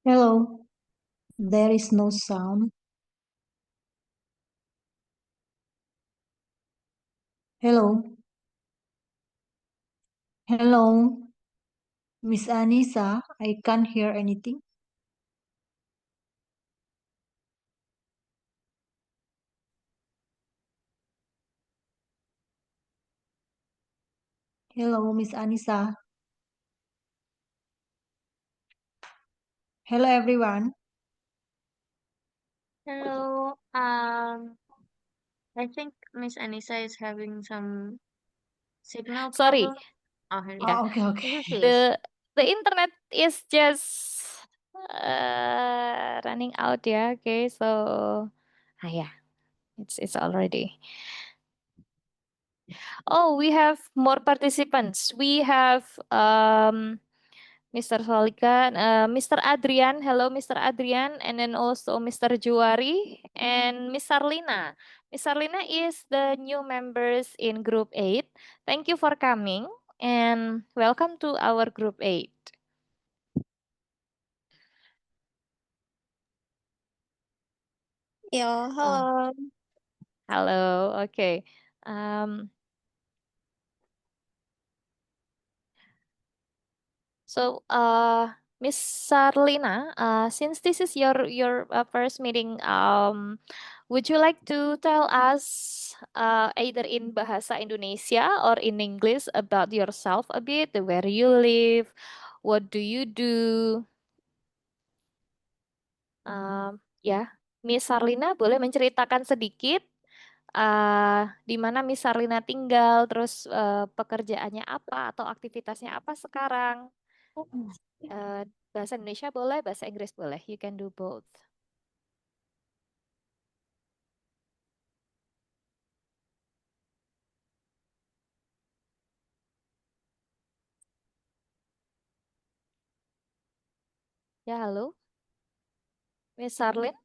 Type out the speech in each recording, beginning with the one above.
Hello, there is no sound. Hello, hello, Miss Anissa, I can't hear anything. Hello, Miss Anissa. Hello, everyone. Hello. I think Miss Anissa is having some signal Sorry, problem. Oh, here we go. yeah, Oh, okay, okay. This is his. the internet is just running out, yeah. Okay, so yeah, it's already. Oh, we have more participants. We have Mr. Solikan, Mr. Adrian. Hello, Mr. Adrian, and then also Mr. Juari and Miss Sarlina. Miss Sarlina is the new members in Group 8. Thank you for coming and welcome to our Group 8. Yo, Uh, halo. Hello, okay. Um, so, Miss Sarlina, since this is your first meeting, would you like to tell us either in Bahasa Indonesia or in English about yourself a bit, where you live, what do you do? Ya, Miss Sarlina boleh menceritakan sedikit di mana Miss Sarlina tinggal, terus pekerjaannya apa atau aktivitasnya apa sekarang? Eh, Bahasa Indonesia boleh, bahasa Inggris boleh. You can do both. Ya, halo, Miss Sarlin.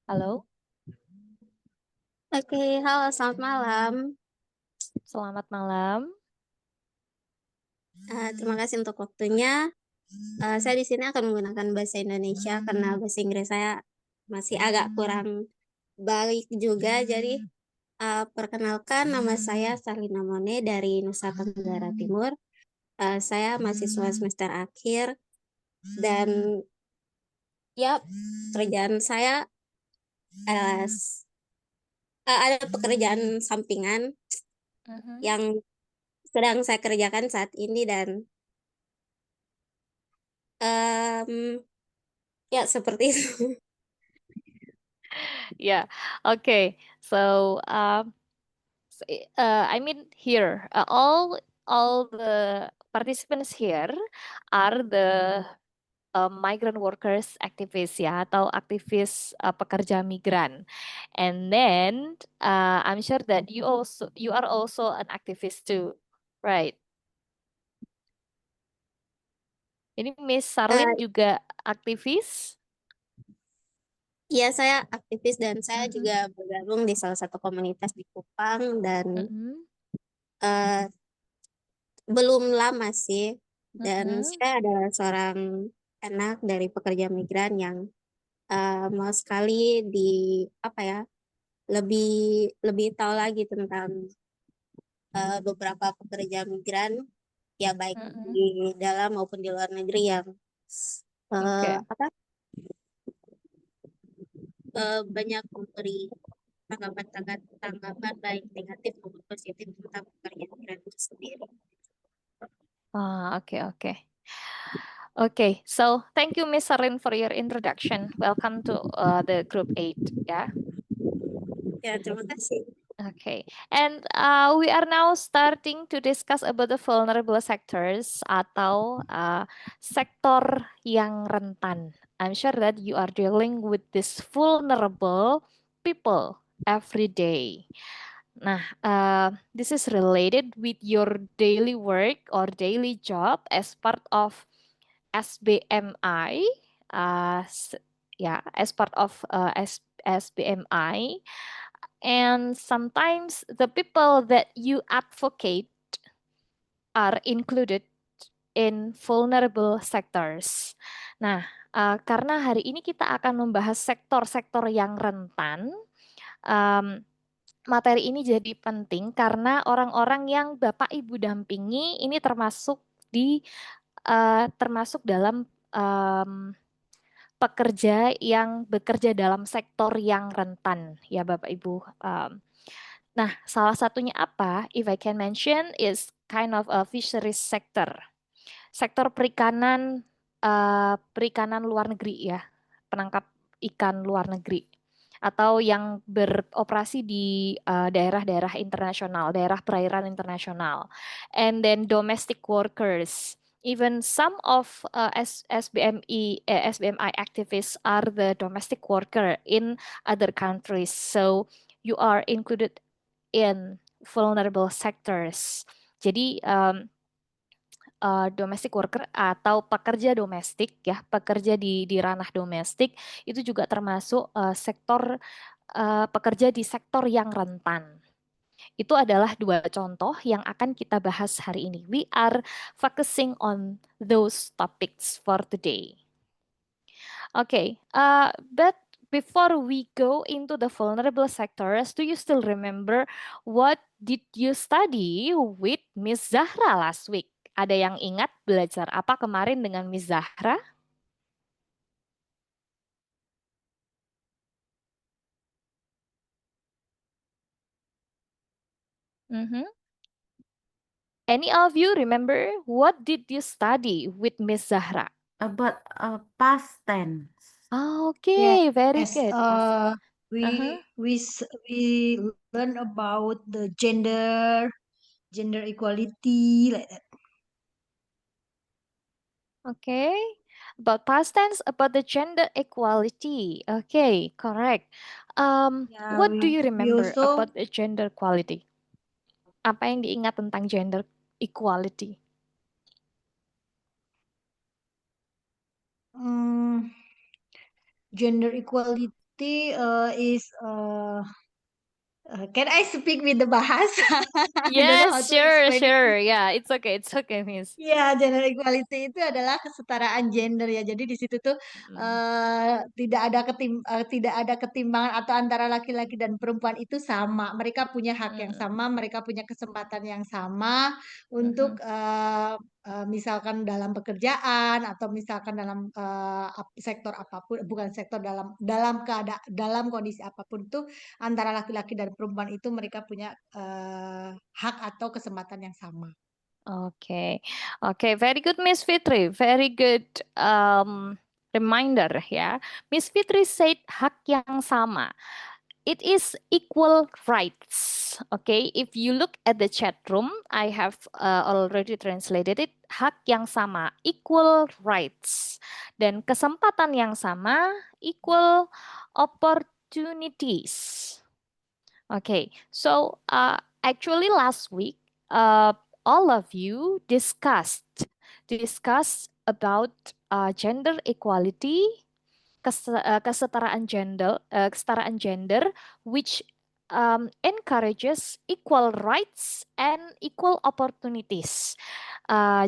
Halo, Oke, halo, selamat malam. selamat malam. Terima kasih untuk waktunya. Saya di sini akan menggunakan bahasa Indonesia karena bahasa Inggris saya masih agak kurang baik juga. Jadi, perkenalkan nama saya Sarlina Mone dari Nusa Tenggara Timur. Saya mahasiswa semester akhir dan ya pekerjaan saya adalah ada pekerjaan sampingan Mhm. yang sedang saya kerjakan saat ini dan ya seperti itu. Yeah, okay. So, I mean here, all the participants here are the migrant workers activists ya atau aktivis pekerja migran. And then I'm sure that you are also an activist too, right? Ini Miss Sarlin Eh, juga aktivis. Ya, saya aktivis dan saya Mhm. juga bergabung di salah satu komunitas di Kupang dan Mhm. eh, belum lama sih. Dan Mhm. saya adalah seorang anak dari pekerja migran yang mau sekali di apa ya lebih lebih tahu lagi tentang beberapa pekerja migran ya baik Mhm. di dalam maupun di luar negeri yang Oke. apa banyak memberi tanggapan baik negatif maupun positif tentang pekerjaan migran itu sendiri. Okay, okay. Okay, so thank you, Miss Sarlin, for your introduction. Welcome to the Group 8, ya. Ya, terima kasih. Okay, and we are now starting to discuss about the vulnerable sectors atau sektor yang rentan. I'm sure that you are dealing with this vulnerable people every day. Nah, this is related with your daily work or daily job as part of SBMI. As part of SBMI. And sometimes the people that you advocate are included in vulnerable sectors. Nah, karena hari ini kita akan membahas sektor-sektor yang rentan, em, materi ini jadi penting karena orang-orang yang Bapak Ibu dampingi ini termasuk dalam pekerja yang bekerja dalam sektor yang rentan, ya Bapak Ibu. Nah, salah satunya apa? If I can mention is kind of a fisheries sector. Sektor perikanan luar negeri ya, penangkap ikan luar negeri atau yang beroperasi di daerah-daerah internasional, daerah perairan internasional. And then domestic workers. Even some of SBMI activists are the domestic worker in other countries. So you are included in vulnerable sectors. Jadi domestic worker atau pekerja domestik ya, pekerja di ranah domestik itu juga termasuk sektor pekerja di sektor yang rentan. Itu adalah dua contoh yang akan kita bahas hari ini. We are focusing on those topics for today. Okay, but before we go into the vulnerable sectors, do you still remember what did you study with Miss Zahra last week? Ada yang ingat belajar apa kemarin dengan Miss Zahra? Mhm. Any of you remember what did you study with Miss Zahra? About past tense. Okay, very Yes, good. Uh-huh. we learn about the gender equality like that. Okay, about past tense, about the gender equality. Okay, correct. Yeah, What do you we remember also about the gender equality? Apa yang diingat tentang gender equality? gender equality is can I speak with the bahasa? I don't know how Yes, to sure, explain it. sure. Yeah, it's okay, Miss. Ya, gender equality itu adalah kesetaraan gender ya. Jadi di situ tuh tidak ada ketimbangan atau antara laki-laki dan perempuan itu sama. Mereka punya hak yang sama, mereka punya kesempatan yang sama untuk misalkan dalam pekerjaan atau misalkan dalam sektor apapun, bukan sektor dalam kondisi apapun tuh antara laki-laki dan perempuan itu mereka punya hak atau kesempatan yang sama. Okay, very good, Miss Fitri. Very good reminder ya. Miss Fitri said hak yang sama. It is equal rights. Okay, if you look at the chat room, I have already translated it. Hak yang sama, equal rights. Dan kesempatan yang sama, equal opportunities. Okay, so actually last week, all of you discussed about gender equality, kesetaraan gender, which encourages equal rights and equal opportunities.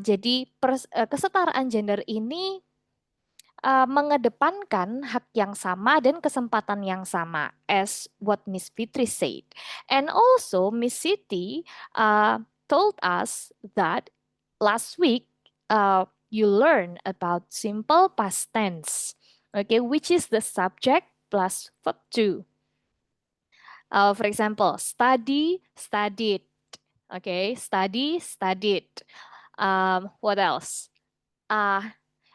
Jadi kesetaraan gender ini mengedepankan hak yang sama dan kesempatan yang sama, as what Miss Fitri said. And also Miss Siti told us that last week you learned about simple past tense, okay, which is the subject plus verb to. For example, study, studied. Okay, study, studied. What else?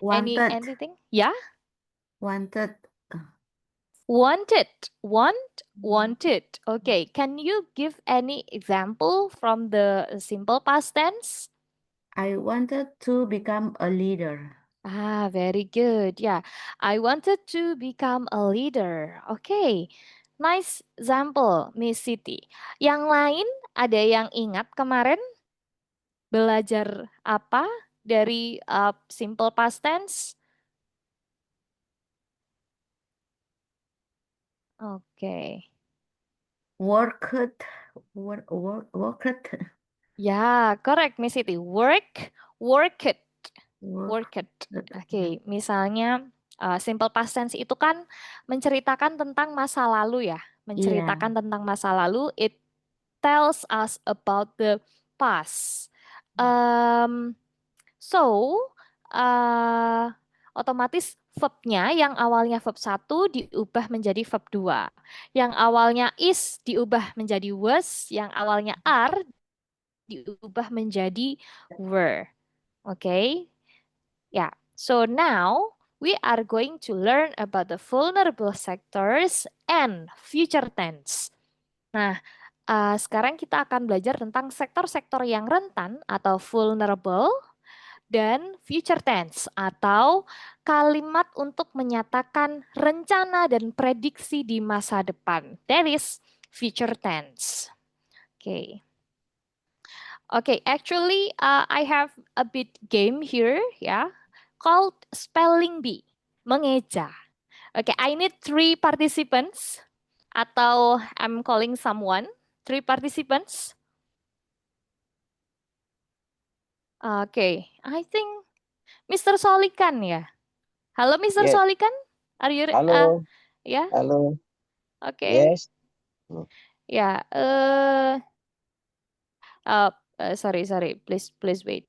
Wanted. Anything? Yeah. Wanted. Wanted. Okay, can you give any example from the simple past tense? I wanted to become a leader. Very good. Yeah, I wanted to become a leader. Okay, Nice example, Miss Siti. Yang lain ada yang ingat kemarin belajar apa dari simple past tense? Oke. Worked. Worked. Ya, correct, Miss Siti. Worked. Worked. Oke, misalnya simple past tense itu kan menceritakan tentang masa lalu ya. Menceritakan tentang masa lalu, it tells us about the past. So, otomatis verbnya yang awalnya verb 1 diubah menjadi verb 2. Yang awalnya is diubah menjadi was, yang awalnya are diubah menjadi were. Oke. Ya. So now we are going to learn about the vulnerable sectors and future tense. Nah, sekarang kita akan belajar tentang sektor-sektor yang rentan atau vulnerable dan future tense atau kalimat untuk menyatakan rencana dan prediksi di masa depan. That is future tense. Okay. Okay, actually I have a bit game here ya, called spelling bee, mengeja. Okay, I need 3 participants atau I'm calling someone, 3 participants. Okay, I think Mr. Solikan ya. Halo Mr. Yes. Solikan, are you Halo. ya? Halo. Okay. Yes. Ya, sorry, please wait.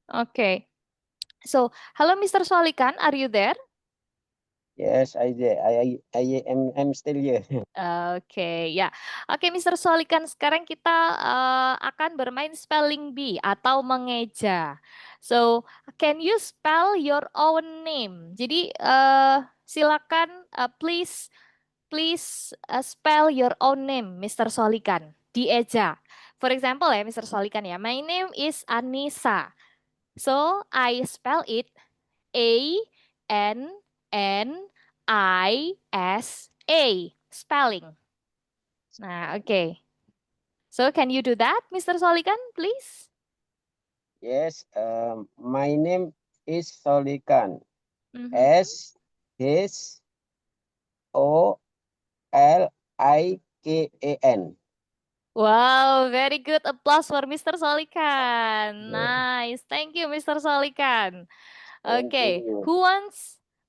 Okay. So, hello Mr. Solikan, are you there? Yes, I am still here. Oke, ya. Oke, Mr. Solikan, sekarang kita akan bermain spelling bee atau mengeja. So, can you spell your own name? Jadi, silakan please spell your own name, Mr. Solikan. Dieja. For example ya, Mr. Solikan ya. My name is Anissa. So, I spell it Annisa. Spelling. Nah, okay. So, can you do that, Mr. Solikan, please? Yes. My name is Solikan. Mhm. SHOLIKAN. Wow, very good. Applause for Mr. Solikan. Nice. Thank you, Mr. Solikan. Thank Okay, you.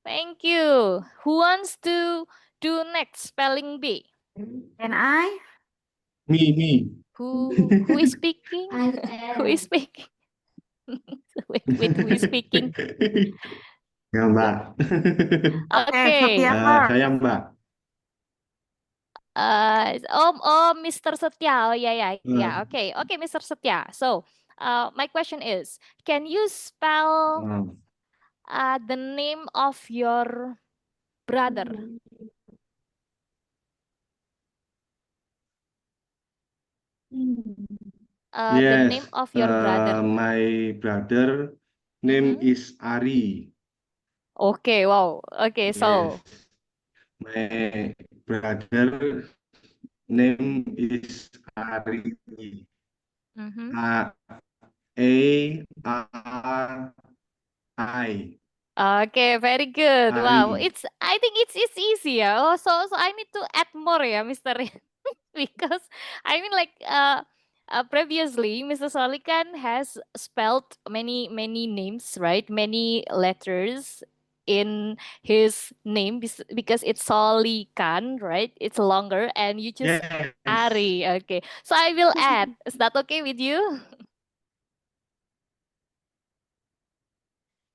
thank you. Who wants to do next spelling bee? And I? Me. Who is speaking? I Who is speaking? Wait, who is speaking? Ya, Mbak. Okay. Saya Mbak. Mr. Setia. Oh, yeah. Okay, Mr. Setia. So, my question is, can you spell the name of your brother? The name Yes, of your brother. my brother name is Ari. Okay, wow. Okay, so Yes, my brother name is Ari. mhm. Ari. Okay, very good. Wow, Ari. I think it's easy ya. Oh, so I need to add more ya, Mr. Because I mean like previously Mr. Solikan has spelled many names, right? Many letters in his name because it's Solikan, right? It's longer and you choose Yes. Ari. Okay. So I will add. Is that okay with you?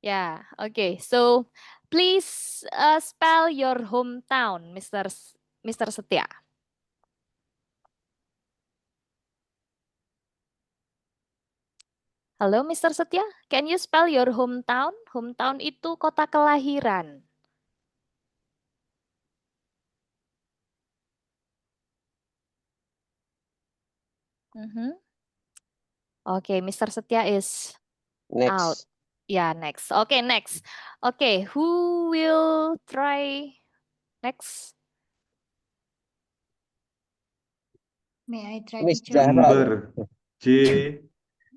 Yeah, okay. So please spell your hometown, Mr. Setia. Halo, Mr. Setia. Can you spell your hometown? Hometown itu kota kelahiran. Okay, Mr. Setia is out. Next. Yeah, next. Okay, next. Okay, who will try next? May I try, Miss teacher? Zahra. Number J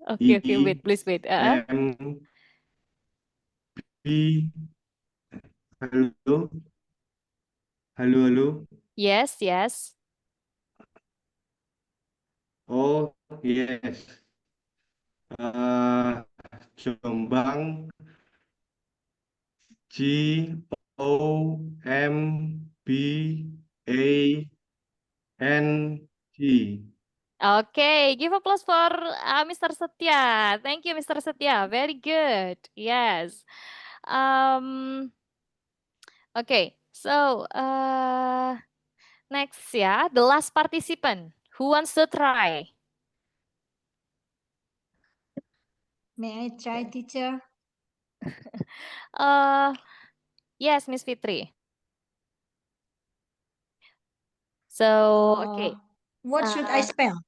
Okay, E wait, please wait. M B. Halo, halo. Yes, yes. Oh, yes. Jombang G O M B A N G. Okay, give applause for Mr. Setia. Thank you, Mr. Setia. Very good. Yes. Okay, so next ya, the last participant. Who wants to try? May I try, teacher? Yes, Miss Fitri. So, okay. What should I spell?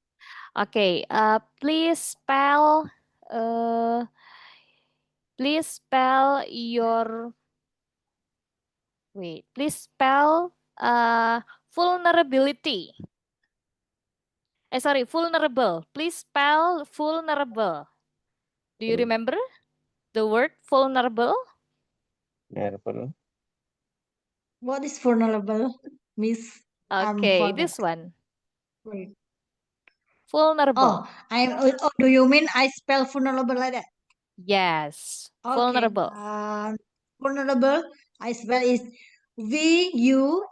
Okay, please spell your please spell vulnerability. Sorry, vulnerable. Please spell vulnerable. Do you remember the word vulnerable? Nervous. What is vulnerable, Miss? Okay, Forgot. this one. Wait. Vulnerable. Do you mean I spell vulnerable like that? Yes, Okay. vulnerable. Vulnerable, I spell is VULNERABLE.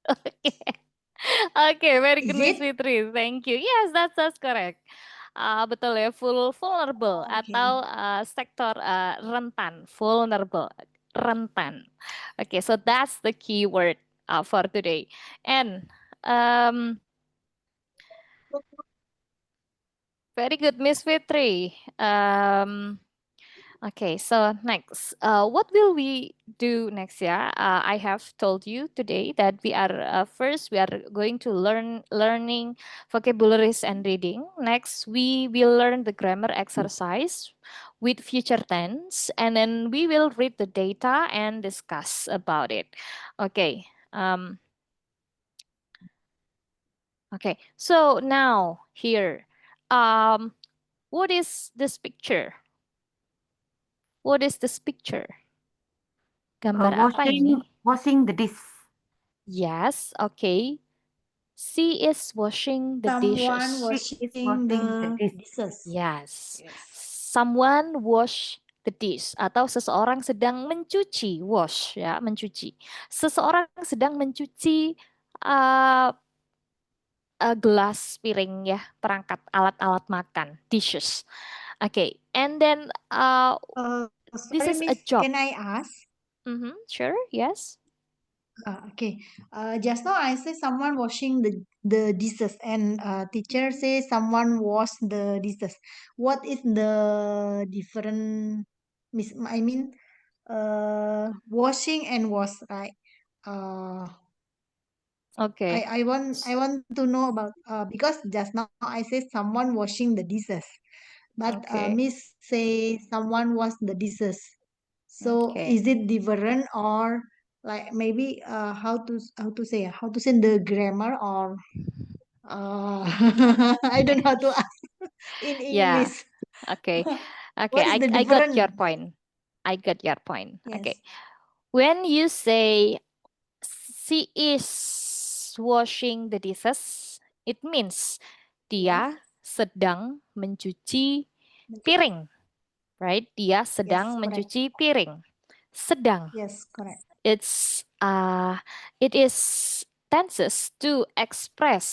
Okay. Okay, very good, Is Miss it? Fitri. Thank you. Yes, that's correct. Betul ya, vulnerable atau sektor rentan, vulnerable, rentan. Okay, so that's the keyword for today. And very good, Miss Fitri. Okay, so next, what will we do next year? I have told you today that we are first we are going to learning vocabularies and reading. Next, we will learn the grammar exercise with future tense, and then we will read the data and discuss about it. Okay. Okay. So now here, what is this picture? What is this picture? Gambar apa ini? Washing the dish. Yes, okay. She is washing the Someone dishes. washing the dishes. Yes. Someone wash the dish atau seseorang sedang mencuci, wash ya, mencuci. Seseorang sedang mencuci gelas, piring ya, perangkat alat-alat makan, dishes. Okay, and then this Sorry, is a Miss, job. can I ask? Sure, yes. Okay. Just now I say someone washing the dishes, and teacher say someone wash the dishes. What is the different? I mean, washing and wash, right? Okay. I want to know about because just now I say someone washing the dishes, but Okay. Miss say someone wash the dishes. So Okay. is it different, or like maybe how to say the grammar, or I don't know how to ask in Yeah. English. Okay. Okay. What is the I got difference? your point. I got your point. Yes. Okay. When you say she is washing the dishes, it means dia sedang mencuci piring. Right? Dia sedang correct. mencuci piring. Sedang. Yes, correct. It is tenses to express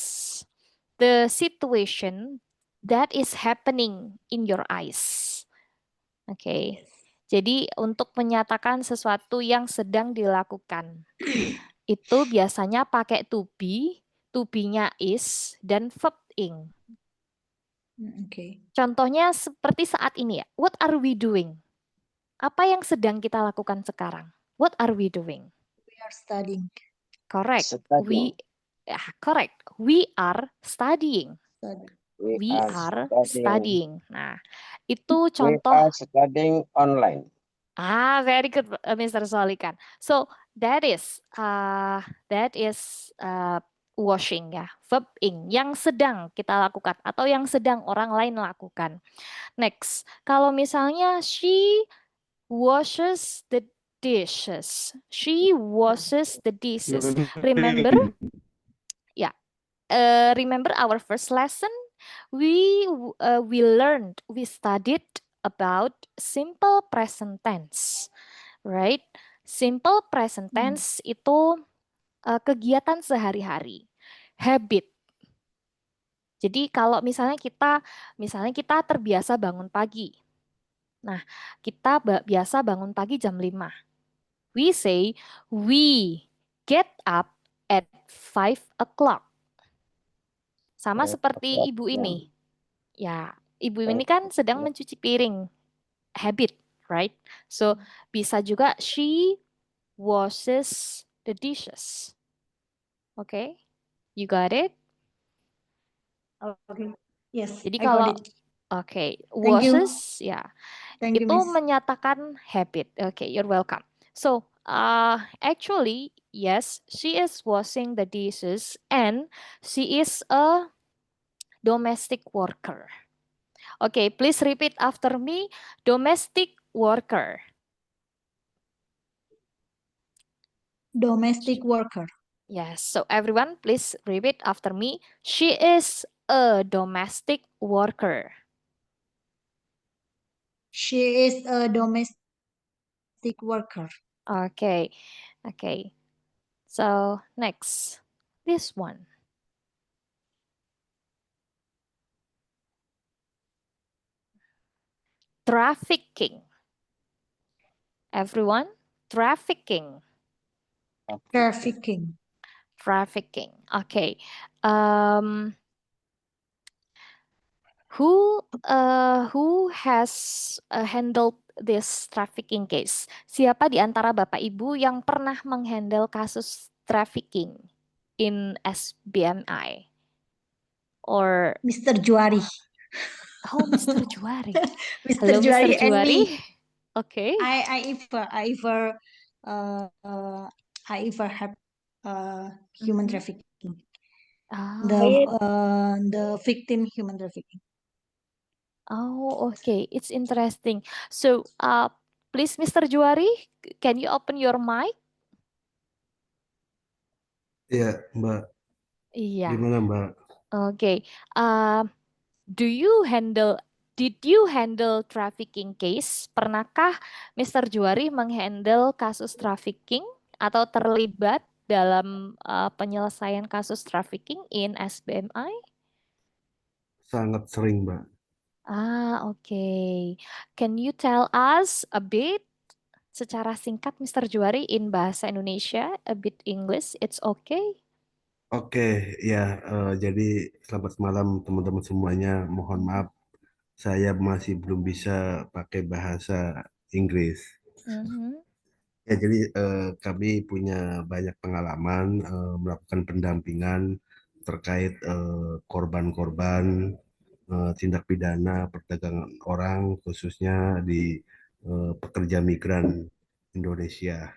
the situation that is happening in your eyes. Oke. Jadi untuk menyatakan sesuatu yang sedang dilakukan. Itu biasanya pakai to be-nya is, dan verb ing. Okay. Contohnya seperti saat ini ya. What are we doing? Apa yang sedang kita lakukan sekarang? What are we doing? We are studying. Correct. Studying. Yeah, correct. We are studying. We We are are studying. studying. Nah, itu We contoh. are studying online. Very good, Mr. Solikan. So that is washing ya, verb ing yang sedang kita lakukan atau yang sedang orang lain lakukan. Next, kalau misalnya she washes the dishes. She washes the dishes. Remember? Ya, remember our first lesson? We learned, we studied about simple present tense, right? Simple present tense itu kegiatan sehari-hari, habit. Jadi kalau misalnya kita terbiasa bangun pagi. Nah, kita biasa bangun pagi jam 5. We say we get up at 5 o'clock. Sama seperti ibu ini. Ya, ibu ini kan sedang mencuci piring. Habit, right? So, bisa juga she washes the dishes. Okay? You got it? Okay. Yes, Jadi I got kalau it. okay, Thank you. washes ya, Thank you, itu Miss. menyatakan habit. Okay, you're welcome. So, actually, yes, she is washing the dishes and she is a domestic worker. Okay, please repeat after me. Domestic worker. Domestic worker. Yes, so everyone, please repeat after me. She is a domestic worker. She is a domestic worker. Okay, okay. So next, this one. Trafficking. Everyone, trafficking. Trafficking. Trafficking. Okay. Um, who has handled this trafficking case? Siapa di antara Bapak Ibu yang pernah menghandle kasus trafficking in SBMI? Or Mr. Juari. Mr. Juari. Mr. Hello, Mr. Juari and Juari. me. Okay. I ever have human Mhm. trafficking. Oh, The victim human trafficking. okay. It's interesting. So, please, Mr. Juari, can you open your mic? Iya, Mbak. Iya. Gimana, Mbak? Okay. Did you handle trafficking case? Pernahkah Mr. Juari menghandle kasus trafficking atau terlibat dalam penyelesaian kasus trafficking in SBMI? Sangat sering, Mbak. Okay. Can you tell us a bit secara singkat, Mr. Juari, in bahasa Indonesia, a bit English, it's okay? Oke, ya. Jadi selamat malam teman-teman semuanya. Mohon maaf, saya masih belum bisa pakai bahasa Inggris. Mhm. Ya, jadi kami punya banyak pengalaman melakukan pendampingan terkait korban-korban tindak pidana perdagangan orang, khususnya di pekerja migran Indonesia.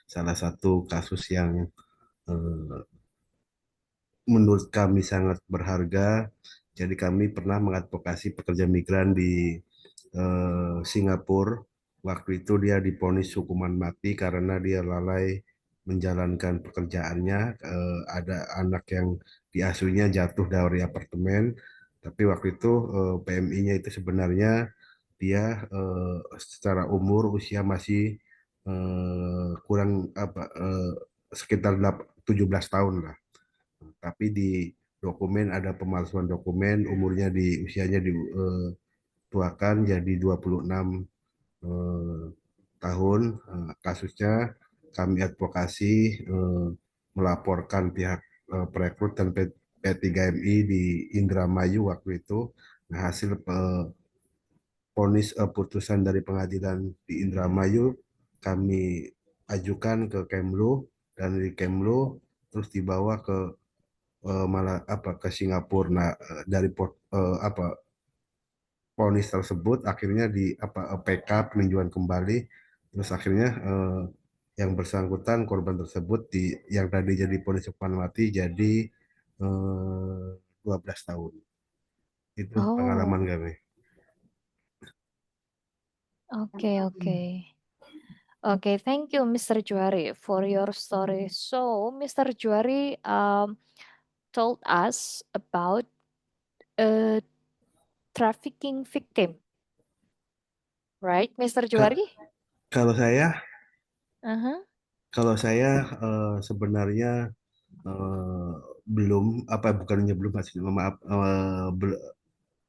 Salah satu kasus yang eh, menurut kami sangat berharga. Jadi kami pernah mengadvokasi pekerja migran di Singapura. Waktu itu dia divonis hukuman mati karena dia lalai menjalankan pekerjaannya. Ada anak yang diasuhnya jatuh dari apartemen, tapi waktu itu PMI-nya itu sebenarnya dia secara umur usia masih kurang sekitar 17 tahun lah. Tapi di dokumen ada pemalsuan dokumen, umurnya di usianya dituakan jadi 26 tahun. Kasusnya kami advokasi melaporkan pihak perekrut dan P3MI di Indramayu waktu itu. Nah, hasil putusan dari pengadilan di Indramayu kami ajukan ke Kemlu, dan dari Kemlu terus dibawa ke malah ke Singapura. Nah, dari vonis tersebut akhirnya PK, peninjauan kembali, terus akhirnya yang bersangkutan korban tersebut yang tadi jadi vonis hukuman mati jadi 12 tahun. Itu pengalaman Oh, kami. okay. Okay, thank you, Mr. Juari, for your story. So, Mr. Juari told us about a trafficking victim, right, Mr. Ka- Juari? kalau saya Uh-huh. sebenarnya belum bukannya belum maaf,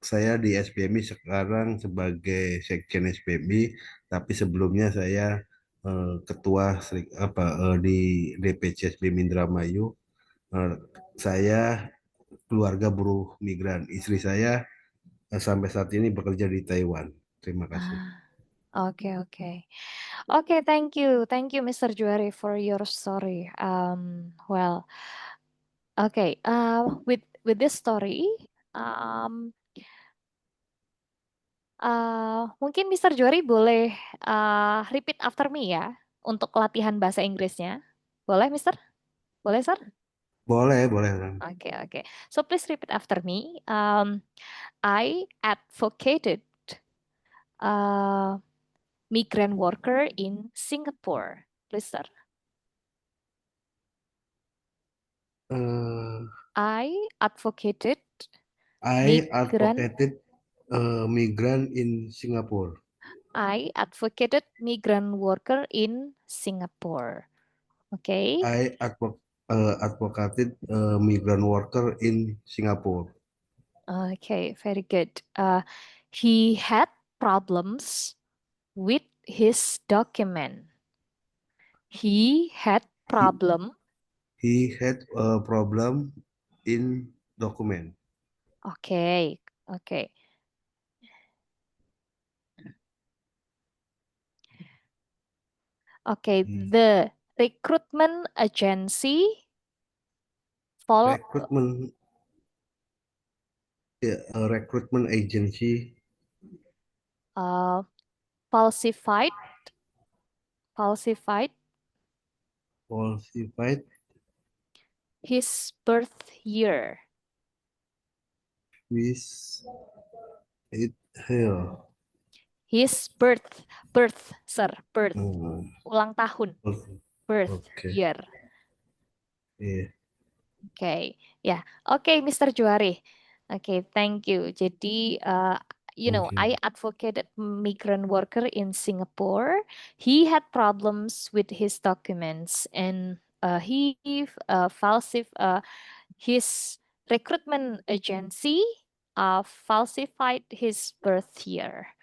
saya di SPMI sekarang sebagai sekjen SPMI, tapi sebelumnya saya di DPC SPMI Indramayu. Saya keluarga buruh migran. Istri saya sampai saat ini bekerja di Taiwan. Terima kasih. Okay. Okay, thank you, Mr. Juari, for your story. Well, okay. With this story, mungkin Mr. Juari boleh repeat after me ya untuk latihan bahasa Inggrisnya. Boleh, Mister? Boleh, Sir? Boleh. Okay. So please repeat after me. I advocated migrant worker in Singapore. Please, Sir. I advocated I migrant. advocated migrant in Singapore. I advocated migrant worker in Singapore. Okay. I advocated migrant worker in Singapore. Okay, very good. He had problems with his document. He had problem. He had a problem in document. Okay. Okay, the recruitment agency recruitment agency falsified his birth year. His birth, sir, birth. Ulang tahun. Birth year. Yeah. Okay, ya. Okay, Mr. Juari. Okay, thank you. Jadi, I advocated migrant worker in Singapore. He had problems with his documents, and he his recruitment agency falsified his birth year.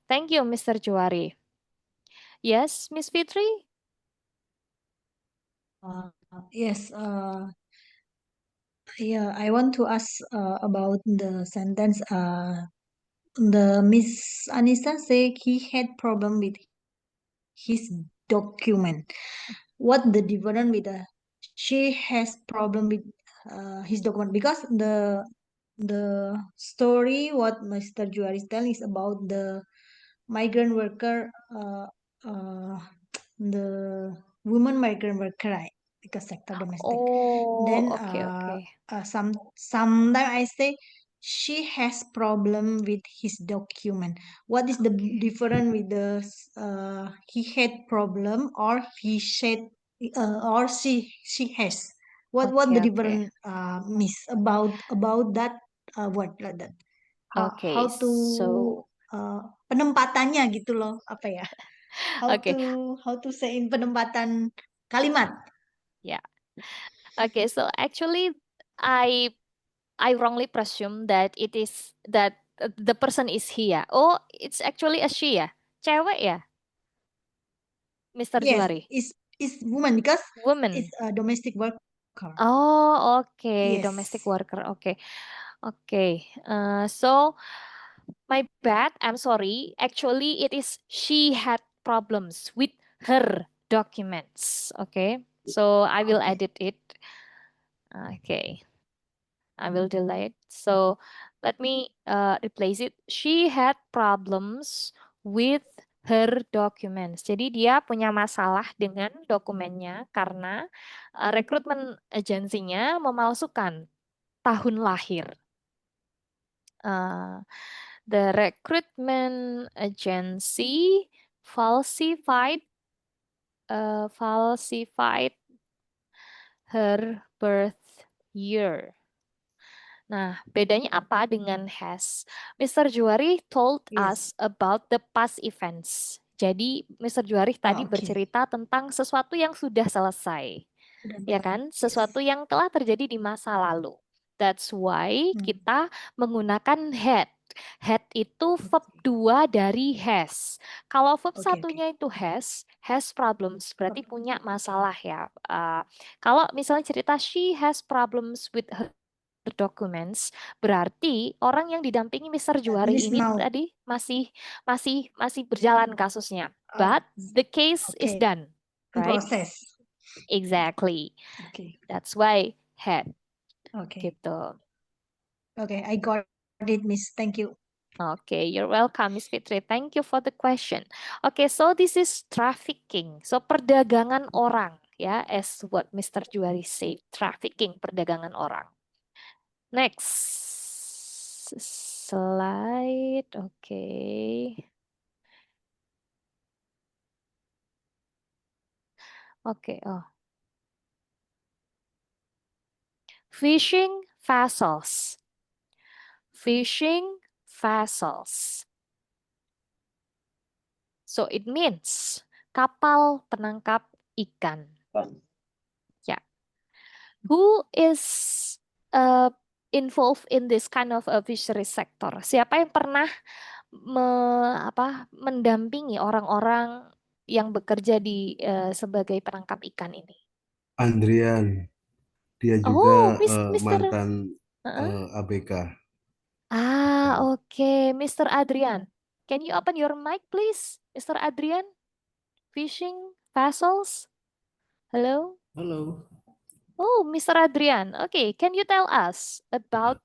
Thank you, Mr. Juari. Yes, Miss Fitri? Yes. Yeah, I want to ask about the sentence. The Miss Anissa said he had problem with his document. What the difference with the she has problem with his document, because the story what Mr. Juari is telling is about the migrant worker, uh, the woman migrant worker, right? Because sector domestic. Then Okay. sometimes I say she has problem with his document. What is the difference with the he had problem or he said or she has? What the Okay. difference miss about that word like that? How to So penempatannya gitu loh, apa ya? okay. How to say in penempatan kalimat. Yeah. Okay, so actually I wrongly presume that the person is he ya. Oh, it's actually a she ya. Cewek ya, Mr. Yes, Juari? is woman because Woman. it's a domestic worker. Oh, okay. Yes. Domestic worker. Okay. So my bad. I'm sorry. Actually, it is she had problems with her documents. Okay. So I will Okay. edit it. Okay. I will delete. So let me replace it. She had problems with her documents. Jadi dia punya masalah dengan dokumennya karena rekrutmen agensinya memalsukan tahun lahir. The recruitment agency falsified her birth year. Nah, bedanya apa dengan has? Mr. Juari told us Yes. about the past events. Jadi, Mr. Juari tadi Oke. bercerita tentang sesuatu yang sudah selesai, Udah ya berlalu. kan? Yes. Sesuatu yang telah terjadi di masa lalu. That's why kita menggunakan had. Had itu verb 2 dari has. Kalau verb Oke, oke. satunya itu has problems, berarti punya masalah ya. Kalau misalnya cerita she has problems with her documents, berarti orang yang didampingi Mr. Juari Miss ini mau. tadi masih berjalan kasusnya. But the case is Oke. done, right? Proses. Exactly. Oke. That's why had Oke. gitu. Oke, I got it, Miss. Thank you. Okay, you're welcome, Miss Fitri. Thank you for the question. Okay, so this is trafficking. So perdagangan orang, ya, as what Mr. Juari said, trafficking, perdagangan orang. Next slide. Okay. Okay. Oh. Fishing vessels. Fishing vessels. So it means kapal penangkap ikan. Yeah. Who is involved in this kind of a fishery sector? Siapa yang pernah mendampingi orang-orang yang bekerja di sebagai penangkap ikan ini? Andrian, dia Oh, juga Mr. mantan Uh-uh. ABK. Okay, Mr. Adrian. Can you open your mic, please, Mr. Adrian? Fishing vessels? Hello? Halo. Oh, Mr. Adrian. Okay, can you tell us about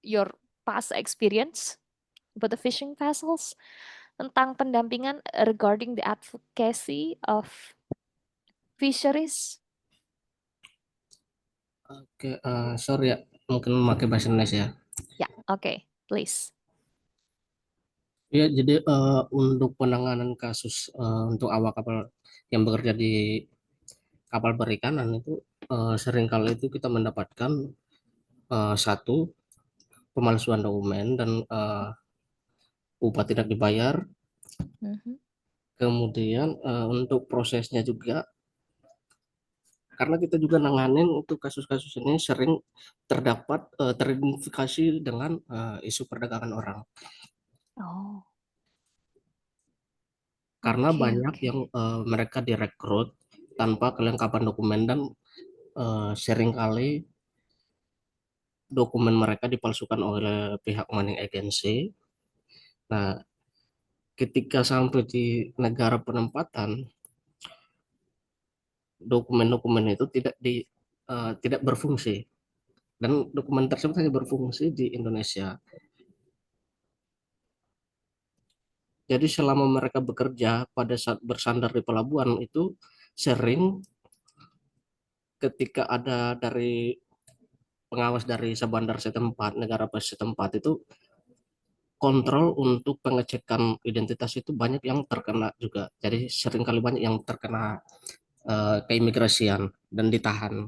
your past experience about the fishing vessels? Tentang pendampingan regarding the advocacy of fisheries? Oke, sorry ya, mungkin memakai bahasa Indonesia. Ya, okay, please. Ya, jadi untuk penanganan kasus untuk awak kapal yang bekerja di kapal perikanan itu seringkali itu kita mendapatkan satu pemalsuan dokumen dan upah tidak dibayar. Kemudian untuk prosesnya juga, karena kita juga nanganin untuk kasus-kasus ini sering terdapat teridentifikasi dengan isu perdagangan orang. Oh. Karena Oke, banyak oke. yang mereka direkrut tanpa kelengkapan dokumen dan seringkali dokumen mereka dipalsukan oleh pihak money agency. Nah, ketika sampai di negara penempatan, dokumen-dokumen itu tidak berfungsi dan dokumen tersebut hanya berfungsi di Indonesia. Jadi selama mereka bekerja pada saat bersandar di pelabuhan itu sering ketika ada dari pengawas dari sebandar setempat, negara setempat itu kontrol untuk pengecekan identitas itu banyak yang terkena juga. Jadi seringkali banyak yang terkena keimigrasian dan ditahan.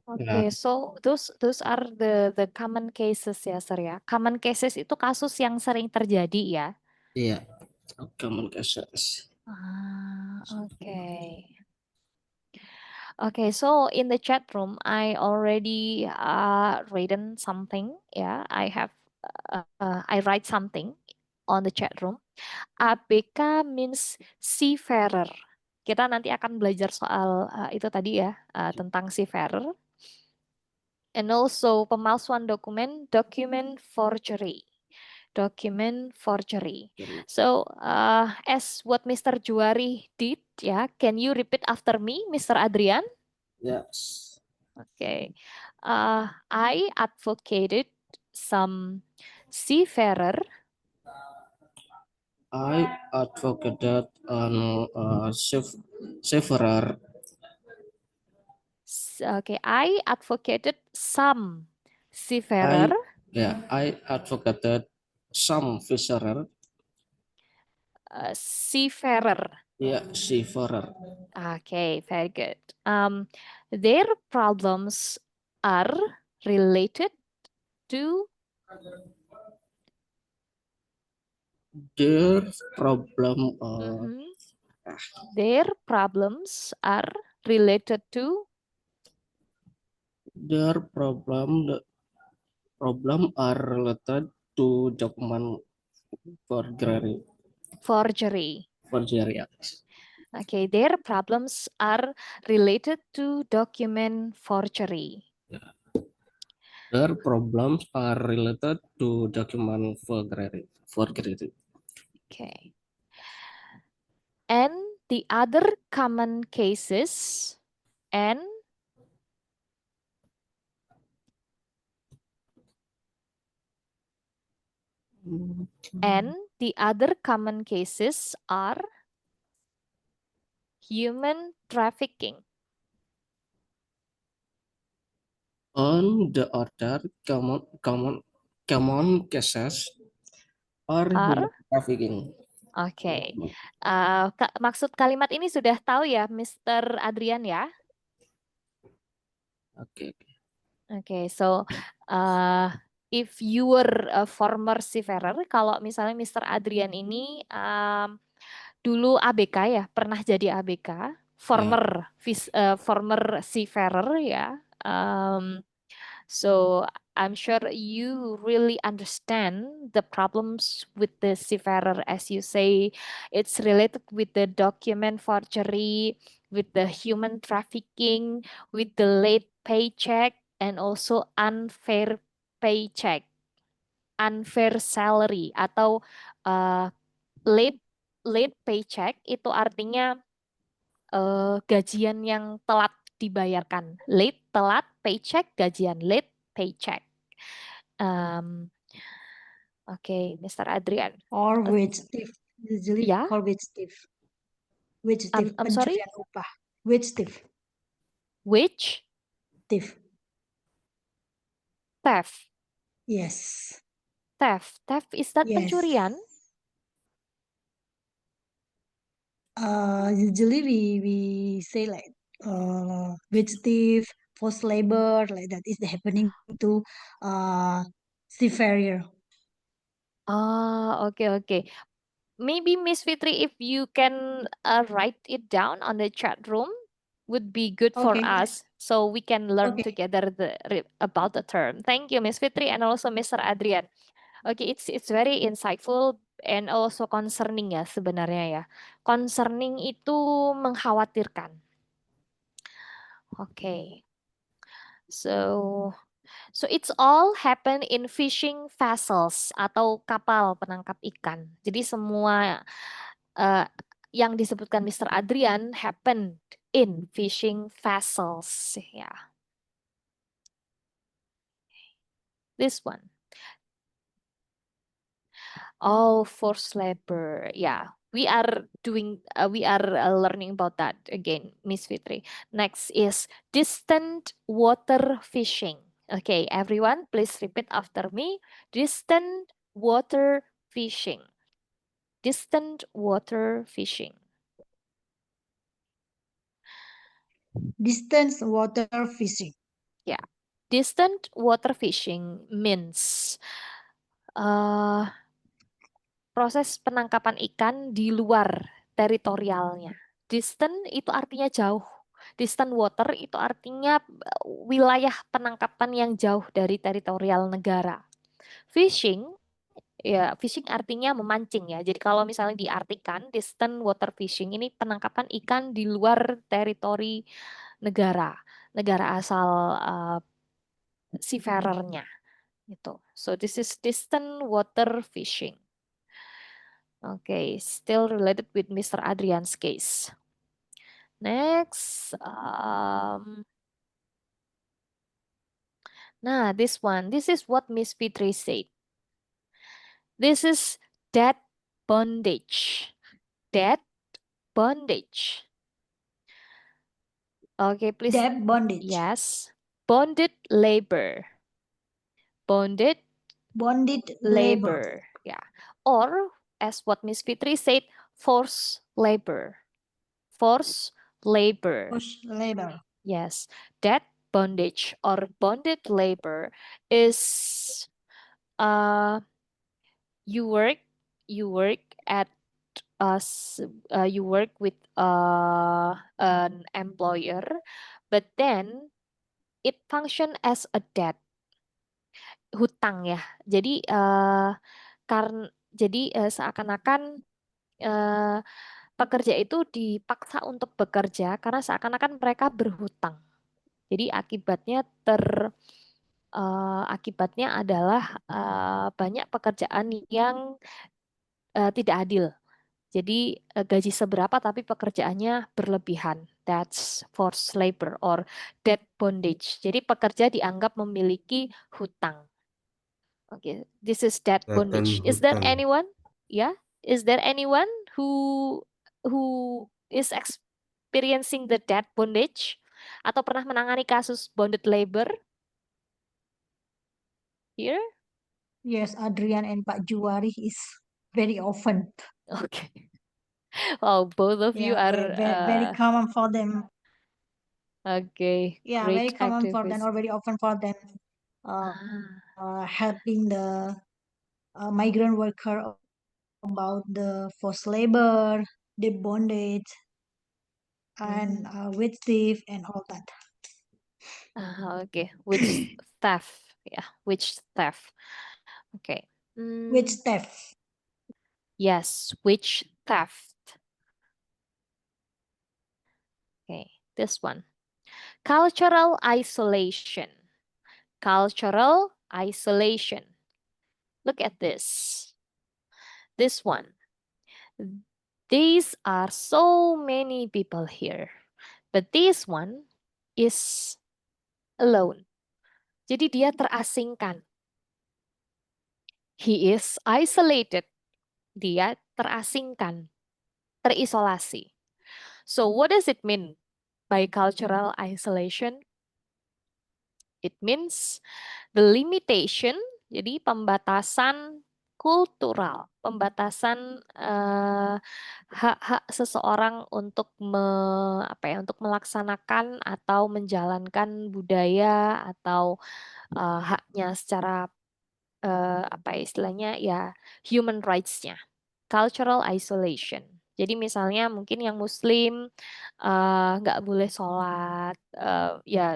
Okay, so those are the common cases ya, Sir ya. Common cases itu kasus yang sering terjadi ya. Iya, common cases. Okay. Okay, so in the chat room, I already written something. Yeah, I write something on the chat room. ABK means seafarer. Kita nanti akan belajar soal itu tadi ya, tentang seafarer. And also pemalsuan dokumen, document forgery. Document forgery. So as what Mr. Juari did ya. Can you repeat after me, Mr. Adrian? Yes. Okay. I advocated some seafarer. I advocated several. Okay, I advocated some seafarer. I advocated some fisherer. Seafarer. Seafarer. Okay, very good. Their problems are related to Their problem. Mhm. Their problems are related to Their problem are related to document forgery. forgery. Forgery. Okay, their problems are related to document forgery. Their problems are related to document forgery. Okay. And the other common cases and the other common cases are human trafficking. On the other common cases are human trafficking. Oke, maksud kalimat ini sudah tahu ya, Mr. Adrian ya? Oke. Oke, so if you were a former seafarer, kalau misalnya Mr. Adrian ini dulu ABK ya, pernah jadi ABK, former former seafarer ya. So I'm sure you really understand the problems with the seafarer, as you say, it's related with the document forgery, with the human trafficking, with the late paycheck, and also unfair paycheck, unfair salary, atau late paycheck itu artinya gajian yang telat dibayarkan. Late, telat, paycheck, gajian. Late, paycheck. Oke, Mr. Adrian. Or wage thief. Usually Ya. called wage thief. Wage thief, I'm sorry? pencurian upah. Wage thief. Wage Thief. theft. Yes. Theft. Theft, is that Yes. pencurian? Usually we say like wage thief, forced labor, like that is happening to seafarer. Ah, okay. Maybe Miss Fitri, if you can write it down on the chat room, would be good for Okay. us, so we can learn Okay. together about the term. Thank you, Miss Fitri, and also Mr. Adrian. Okay, it's very insightful and also concerning ya sebenarnya ya. Concerning itu mengkhawatirkan. Okay. So it's all happen in fishing vessels atau kapal penangkap ikan. Jadi semua yang disebutkan Mr. Adrian happened in fishing vessels. Ya. This one. Oh, forced labor. Yeah, we are doing. We are learning about that again, Miss Fitri. Next is distant water fishing. Okay, everyone, please repeat after me. Distant water fishing. Distant water fishing. Distance water fishing. Yeah, distant water fishing means proses penangkapan ikan di luar teritorialnya. Distant itu artinya jauh. Distant water itu artinya wilayah penangkapan yang jauh dari teritorial negara. Fishing, ya fishing artinya memancing ya. Jadi kalau misalnya diartikan distant water fishing ini penangkapan ikan di luar teritori negara, negara asal seafarernya gitu. So this is distant water fishing. Okay, still related with Mr. Adrian's case. Next, nah, this one. This is what Miss Fitri said. This is debt bondage. Debt bondage. Okay, please. Debt bondage. Yes. Bonded labor. Bonded Bonded labor. labor. Yeah. Or, as what Miss Fitri said, forced labor. Forced labor. Forced labor. Yes. Debt bondage or bonded labor is you work at you work with an employer, but then it function as a debt, hutang ya. Jadi seakan-akan pekerja itu dipaksa untuk bekerja karena seakan-akan mereka berhutang. Jadi akibatnya adalah banyak pekerjaan yang tidak adil. Jadi gaji seberapa tapi pekerjaannya berlebihan. That's forced labor or debt bondage. Jadi pekerja dianggap memiliki hutang. Okay, this is debt bondage. Is there hutang. anyone? Yeah, is there anyone who is experiencing the debt bondage atau pernah menangani kasus bonded labor? Here? Yes, Adrian and Pak Juwari is very often. Okay. Oh, both of you Yeah, are very common for them. okay. Yeah, Great very common for them activists. or very often for them. Helping the migrant worker about the forced labor, the bondage, and wage thief and all that. Okay, wage theft. Yeah, wage theft. Okay. Wage theft. Yes, wage theft. Okay, this one. Cultural isolation. Cultural isolation. Look at this. This one. These are so many people here. But this one is alone. Jadi dia terasingkan. He is isolated. Dia terasingkan, terisolasi. So what does it mean by cultural isolation? It means the limitation, jadi pembatasan kultural, pembatasan hak-hak seseorang untuk untuk melaksanakan atau menjalankan budaya atau haknya secara istilahnya ya human rights-nya. Cultural isolation. Jadi misalnya mungkin yang Muslim nggak boleh sholat,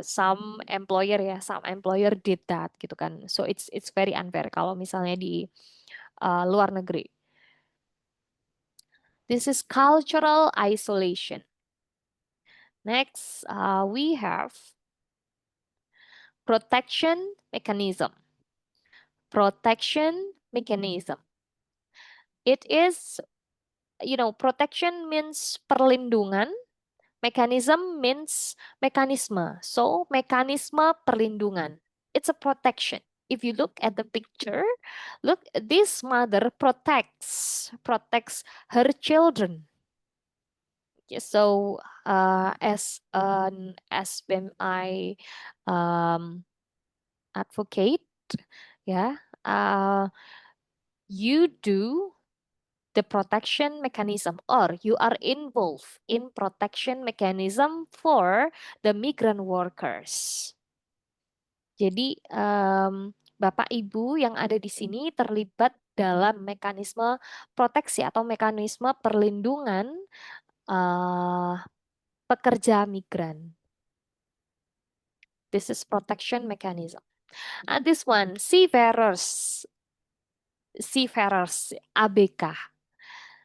some employer did that gitu kan. So it's very unfair kalau misalnya di luar negeri. This is cultural isolation. Next, we have protection mechanism. Protection mechanism. It is, protection means perlindungan. Mechanism means mekanisme. So, mekanisme perlindungan. It's a protection. If you look at the picture, look, this mother protects her children. So, as an SBMI advocate, you do the protection mechanism or you are involved in protection mechanism for the migrant workers. Jadi Bapak Ibu yang ada di sini terlibat dalam mekanisme proteksi atau mekanisme perlindungan pekerja migran. This is protection mechanism. And this one, seafarers ABK.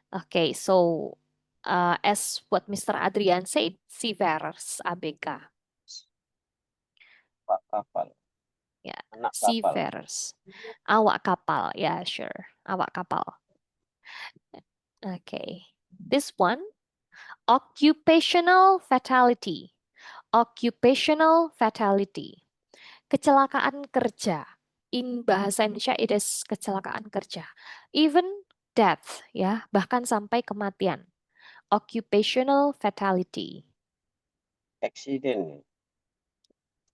Okay, so as what Mr. Adrian said, seafarers ABK. Pak kapal. Yeah, Anak kapal. seafarers. Awak kapal, yeah, sure. Awak kapal. Okay, this one, Occupational fatality. Occupational fatality. Kecelakaan kerja. In bahasa Indonesia it is kecelakaan kerja. Even death, ya, bahkan sampai kematian. Occupational fatality. Accident.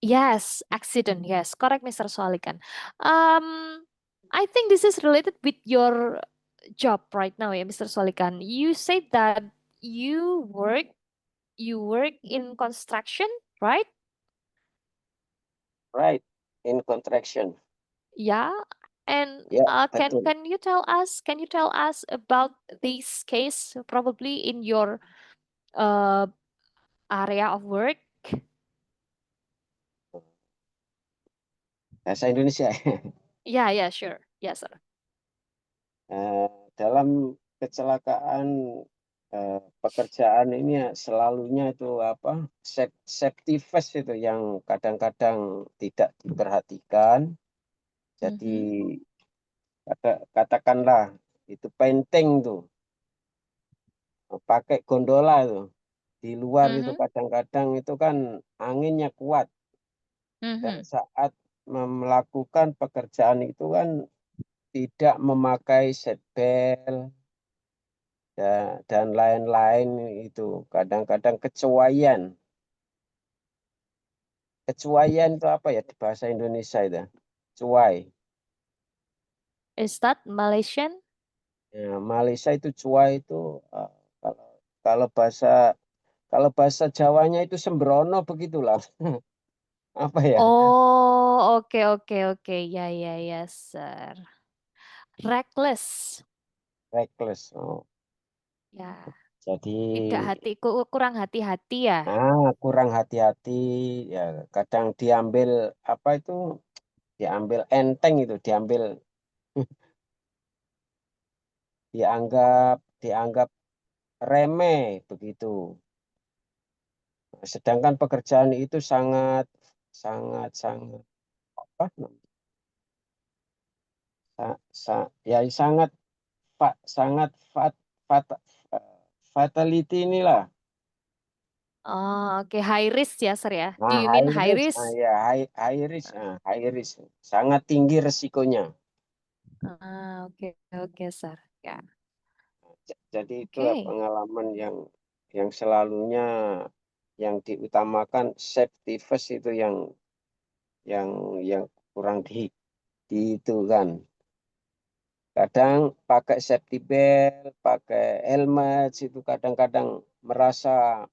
Yes, accident. Yes, correct, Mr. Swalikan. I think this is related with your job right now, ya, Mr. Swalikan. You said that you work in construction, right? Right. In contraction. Yeah. And Ya, can betul. you tell us about this case probably in your uh area of work? Bahasa Indonesia. Yeah, sure. Yes, sir. Dalam kecelakaan pekerjaan ini ya selalunya itu apa safety first itu yang kadang-kadang tidak diperhatikan. Jadi katakanlah itu penting tuh pakai gondola itu di luar itu kadang-kadang itu kan anginnya kuat dan saat melakukan pekerjaan itu kan tidak memakai seatbelt dan lain-lain itu kadang-kadang kecuaian itu apa ya di bahasa Indonesia itu cuai. Is that Malaysian? Ya, Malaysia itu cuai itu kalau bahasa Jawanya itu sembrono begitulah. Apa ya? Oh, oke. Ya, sir. Reckless. Oh. Ya. Jadi Kurang hati-hati ya. kurang hati-hati ya kadang diambil apa itu diambil enteng itu dianggap remeh begitu. Sedangkan pekerjaan itu sangat apa ya sangat fatality inilah. Oh, oke. High risk ya, sir ya. Do Nah, you mean high risk. risk? Ya, high risk. Sangat tinggi resikonya. Oke, sir. Ya. Jadi itulah pengalaman yang selalunya yang diutamakan safety first itu yang kurang itu kan. Kadang pakai safety belt, pakai helmet itu kadang-kadang merasa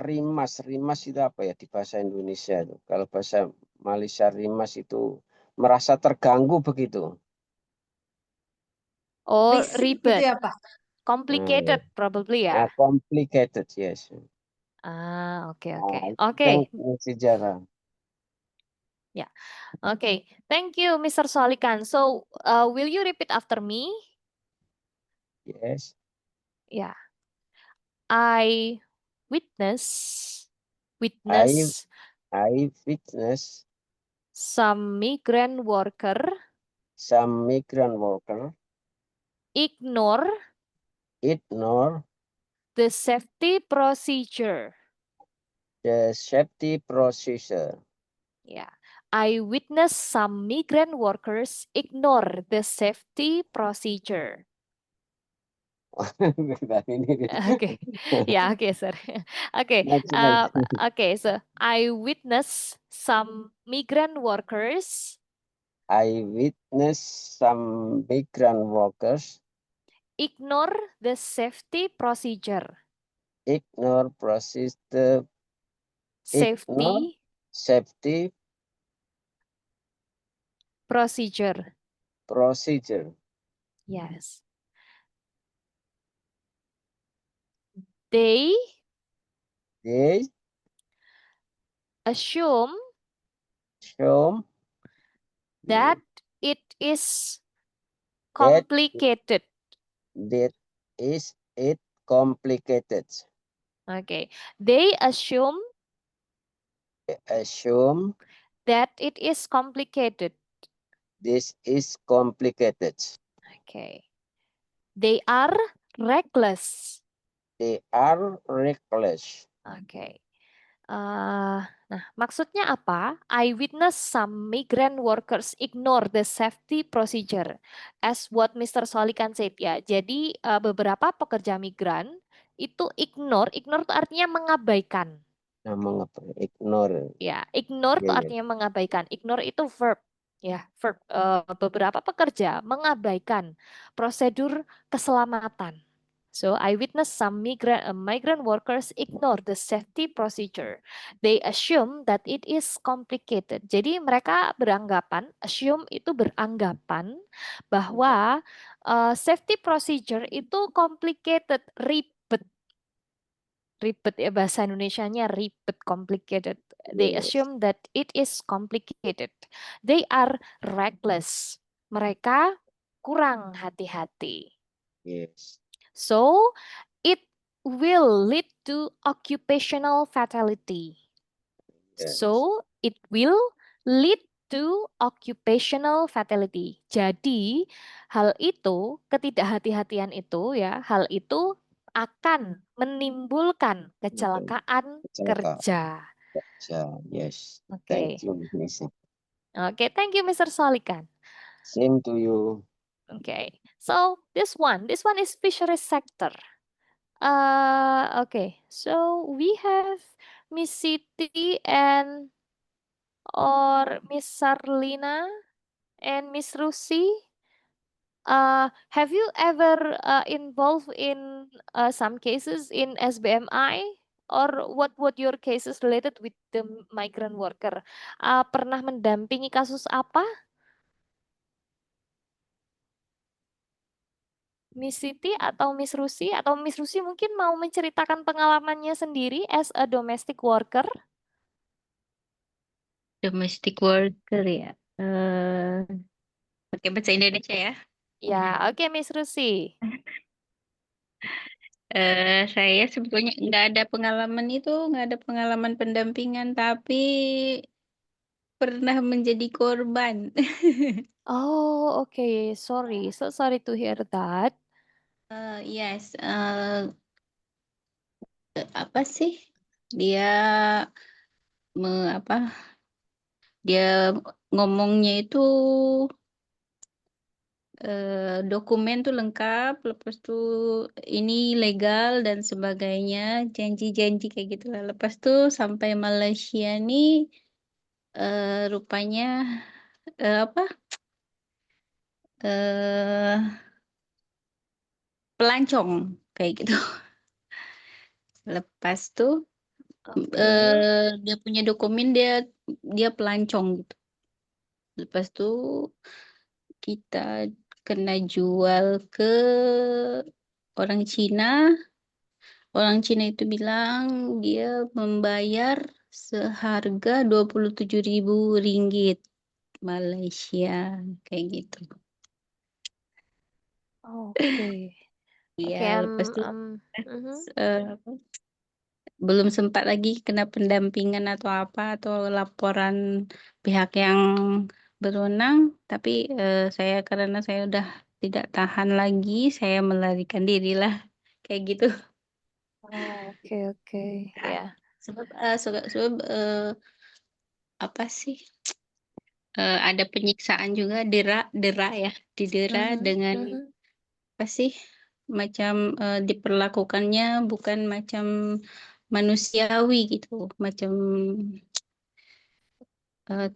rimas itu apa ya di bahasa Indonesia itu. Kalau bahasa Malaysia rimas itu merasa terganggu begitu. Oh, Risih gitu ribet. ya, Pak? Complicated probably ya. Complicated, yes. Oke. Yang sejarah. Ya. Okay. Thank you, Mr. Swalikan. So, will you repeat after me? Yes. Yeah. I witness some migrant worker ignore the safety procedure. Yeah. I witness some migrant workers ignore the safety procedure. Okay. Yeah, okay, sir. Okay. Okay, so I witness some migrant workers ignore the safety procedure. Safety procedure. Yes. They assume that it is complicated. Okay. They assume that it is complicated. This is complicated. Okay. They are reckless. They are reckless. Oke. Nah, maksudnya apa? I witness some migrant workers ignore the safety procedure, as what Mr. Solikan said ya. Jadi beberapa pekerja migran itu ignore itu artinya mengabaikan. Nah, mengapa? Ignore. Ya, ignore itu Ya, ya. artinya mengabaikan. Ignore itu verb. Ya, verb. Beberapa pekerja mengabaikan prosedur keselamatan. So I witnessed some migrant workers ignore the safety procedure. They assume that it is complicated. Jadi mereka beranggapan, assume itu beranggapan bahwa safety procedure itu complicated, ribet. Ribet ya, bahasa Indonesianya ribet, complicated. They Yes. assume that it is complicated. They are reckless. Mereka kurang hati-hati. Yes. So, it will lead to occupational fatality. Yes. So, it will lead to occupational fatality. Jadi, hal itu, ketidakhati-hatian itu ya, hal itu akan menimbulkan kecelakaan Kecelakaan. kerja. Yes. Oke. Thank you, Miss. Oke, thank you Mr. Solikan. Same to you. Okay, so this one is fisheries sector. Okay, so we have Miss Siti and or Miss Sarlina and Miss Rusi. Have you ever involved in some cases in SBMI, or what your cases related with the migrant worker? Pernah mendampingi kasus apa? Miss Siti atau Miss Rusi mungkin mau menceritakan pengalamannya sendiri as a domestic worker. Domestic worker ya. Pakai bahasa Indonesia ya. Ya, oke Miss Rusi. Saya sebetulnya nggak ada pengalaman pendampingan, tapi pernah menjadi korban. Oh, okay. Sorry. So sorry to hear that. Yes, apa sih? Dia dia ngomongnya itu dokumen tuh lengkap, lepas tuh ini legal dan sebagainya, janji-janji kayak gitu lah. Lepas tuh sampai Malaysia nih rupanya pelancong kayak gitu. Lepas tuh dia punya dokumen, dia pelancong gitu. Lepas tuh kita kena jual ke orang Cina. Orang Cina itu bilang dia membayar seharga 27.000 ringgit Malaysia kayak gitu. Oke. Iya, Oke, lepas itu mhm. belum sempat lagi kena pendampingan atau apa atau laporan pihak yang berwenang, tapi karena saya udah tidak tahan lagi, saya melarikan diri lah kayak gitu. Oh, oke, ya. Sebab apa sih? Ada penyiksaan juga, dera ya, didera dengan apa sih? Macam diperlakukannya bukan macam manusiawi gitu, macam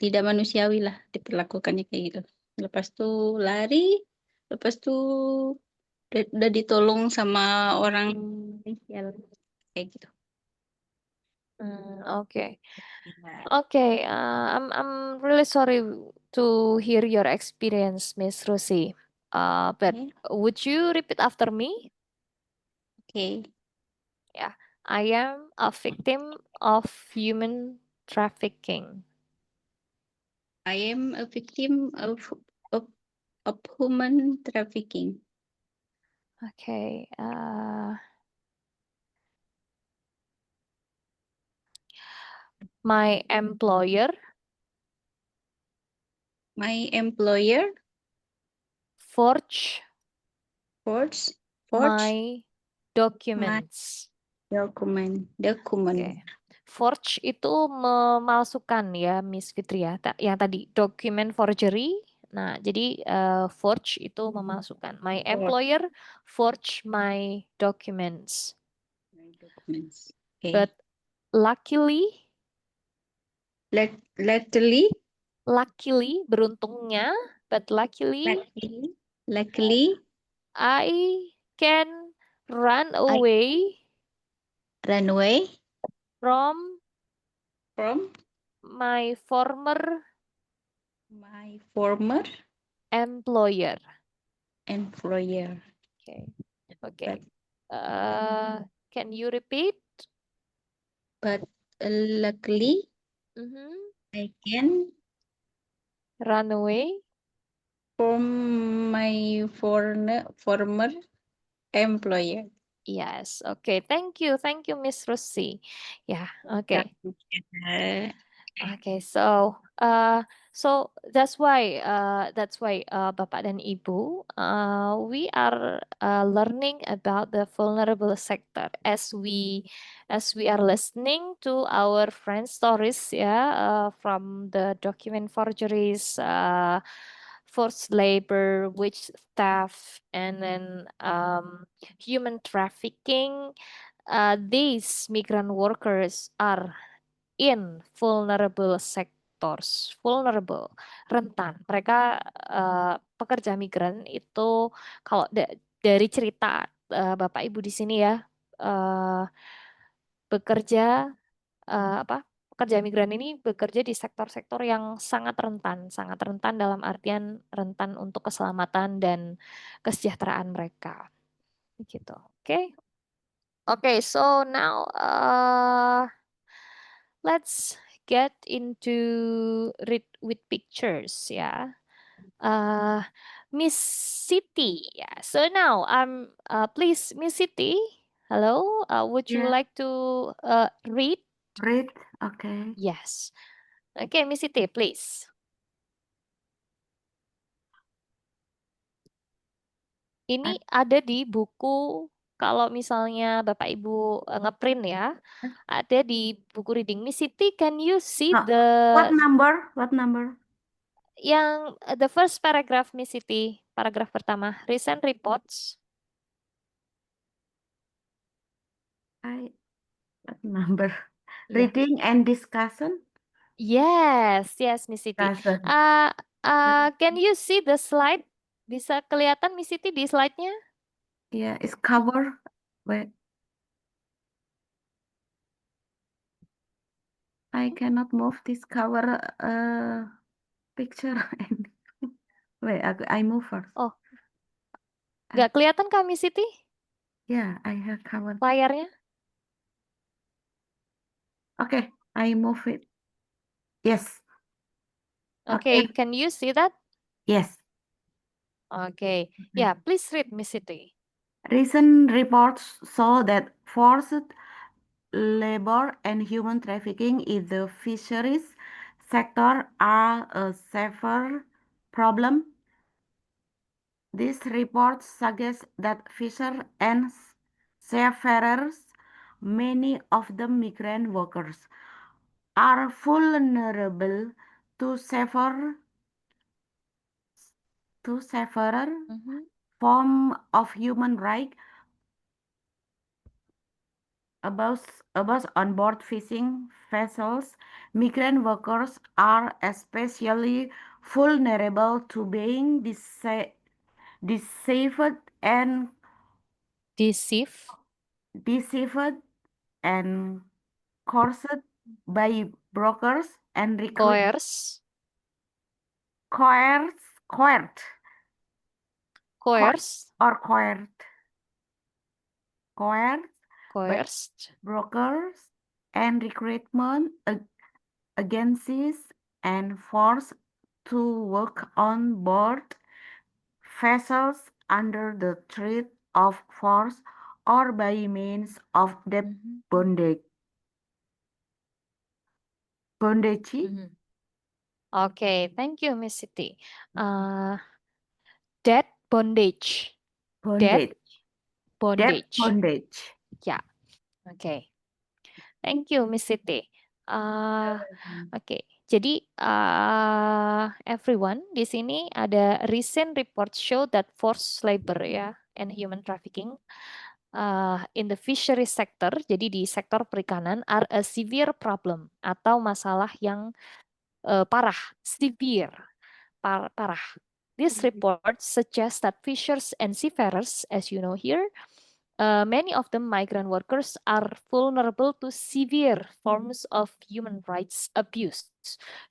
tidak manusiawi lah diperlakukannya kayak gitu. Lepas tuh lari, lepas tuh udah ditolong sama orang Malaysia lah, kayak gitu. Okay. Okay, I'm really sorry to hear your experience, Miss Rusi. But would you repeat after me? Okay. Yeah, I am a victim of human trafficking. I am a victim of human trafficking. Okay. My employer forged forged my documents. Dokumen. Oke. Forge itu memalsukan ya, Miss Fitri ya. Yang tadi document forgery. Nah, jadi forge itu memalsukan. My employer forged my documents. Documents. Okay. But luckily, beruntungnya, but luckily, I can run away from my former employer. Okay. Can you repeat? But luckily, Mhm. I can Run away from my former employer. Yes. Okay. Thank you, Miss Rosie. Yeah. Okay. Okay. So that's why Bapak dan Ibu, we are learning about the vulnerable sector as we are listening to our friend stories, from the document forgeries, forced labor, wage theft, and then human trafficking. These migrant workers are in vulnerable sectors, vulnerable, rentan. Mereka pekerja migran itu kalau dari cerita Bapak Ibu di sini ya, bekerja pekerja migran ini bekerja di sektor-sektor yang sangat rentan dalam artian rentan untuk keselamatan dan kesejahteraan mereka. Gitu. Oke. Okay, so now let's get into read with pictures ya. Miss Siti. Yeah. So now please Miss Siti, hello. Would you Yeah. like to read? Read. Okay. Yes. Okay, Miss Siti, please. Ini ada di buku, kalau misalnya Bapak Ibu ngeprint ya, ada di buku reading. Miss Siti, can you see What number? What number? yang the first paragraph, Miss Siti, paragraf pertama, recent reports. What number? Yeah. Reading and discussion? Yes, Miss Siti. Discussion. Can you see the slide? Bisa kelihatan Miss Siti di slide-nya? Yeah, it's cover. Wait. I cannot move this cover picture. Wait, I move first. Oh, nggak kelihatan kah Miss Siti Yeah, I have cover. layarnya? Okay, I move it. Yes. Okay, can you see that? Yes. Okay, yeah, please read, Miss Siti. Recent reports show that forced labor and human trafficking in the fisheries sector are a severe problem. These reports suggest that fisher and seafarers, many of them migrant workers, are vulnerable to severe form of human rights abuse on board fishing vessels. Migrant workers are especially vulnerable to being deceived and coerced by brokers and Coerced. Brokers and recruitment agencies and forced to work on board vessels under the threat of force or by means of debt bondage. Okay, thank you, Miss Siti. Debt bondage. Bondage. bondage. bondage. Ya, oke. Thank you, Miss Siti. Oke, jadi everyone di sini ada recent report show that forced labor ya and human trafficking in the fishery sector, jadi di sektor perikanan are a severe problem atau masalah yang parah, severe, parah. This report suggests that fishers and seafarers, as you know here, many of them migrant workers are vulnerable to severe forms of human rights abuse.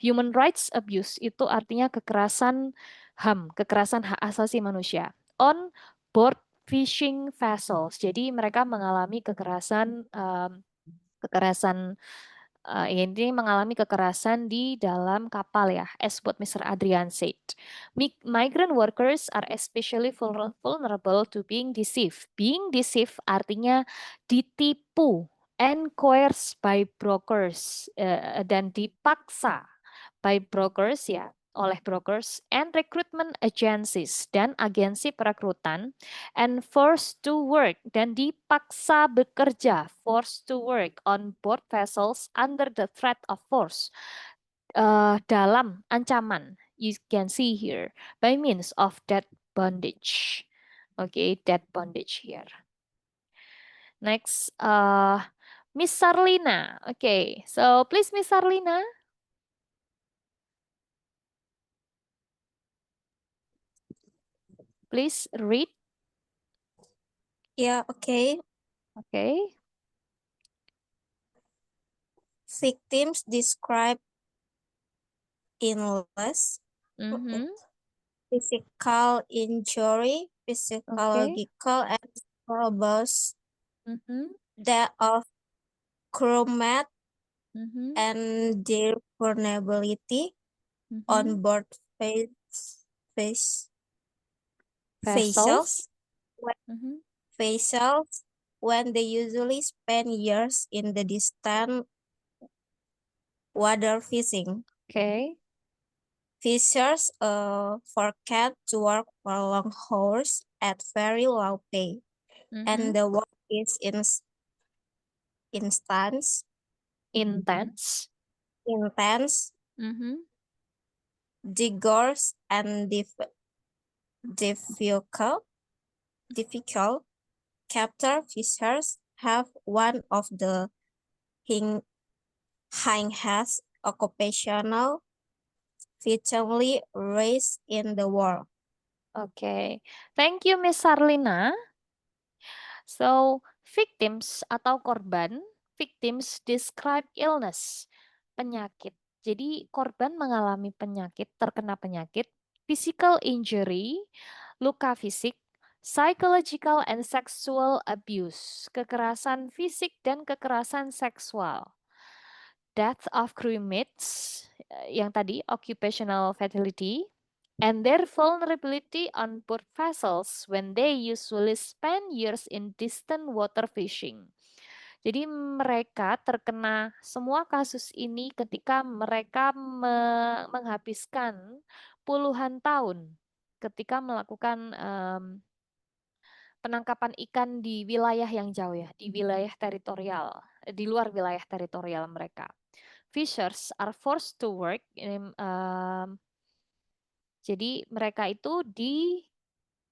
Human rights abuse itu artinya kekerasan HAM, kekerasan hak asasi manusia on board fishing vessels. Jadi mereka mengalami kekerasan ini mengalami kekerasan di dalam kapal ya, as what Mr. Adrian said. Migrant workers are especially vulnerable to being deceived. Being deceived artinya ditipu and coerced by brokers dan dipaksa by brokers ya, oleh brokers and recruitment agencies dan agensi perekrutan and forced to work dan dipaksa bekerja forced to work on board vessels under the threat of force dalam ancaman you can see here by means of debt bondage. Okay, debt bondage here. Next, Miss Sarlina. Okay, so please Miss Sarlina. Please read. Yeah, okay. Okay. Victims describe illness, physical injury, physiological and abuse, death of crewmate, and their vulnerability on board vessels when they usually spend years in the distant water fishing. Okay. Fishers forced to work for long hours at very low pay, and the work is intense, rigorous, and difficult. Capture fishers have one of the highest occupational fatally rates in the world. Okay, thank you Miss Sarlina. So, victims atau korban, victims describe illness, penyakit. Jadi, korban mengalami penyakit, terkena penyakit, physical injury, luka fisik, psychological and sexual abuse, kekerasan fisik dan kekerasan seksual. Death of crewmates, yang tadi occupational fatality, and their vulnerability on board vessels when they usually spend years in distant water fishing. Jadi mereka terkena semua kasus ini ketika mereka menghabiskan puluhan tahun ketika melakukan penangkapan ikan di wilayah yang jauh ya, di wilayah teritorial, di luar wilayah teritorial mereka. Fishers are forced to work jadi mereka itu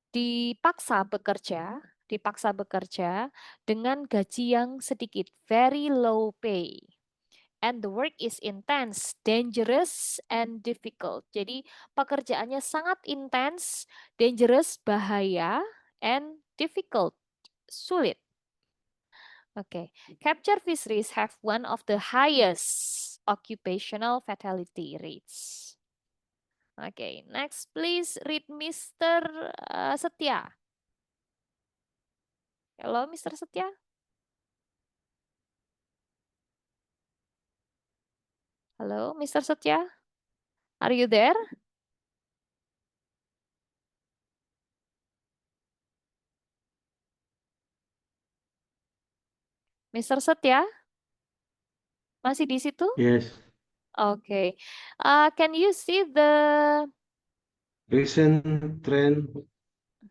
dipaksa bekerja dengan gaji yang sedikit, very low pay. And the work is intense, dangerous, and difficult. Jadi pekerjaannya sangat intens, dangerous, bahaya, and difficult, sulit. Okay, capture fisheries have one of the highest occupational fatality rates. Okay, next please read Mr. Setia. Hello, Mr. Setia. Hello, Mr. Setia. Are you there? Mr. Setia? Masih di situ? Yes. Okay. Can you see the Recent trend.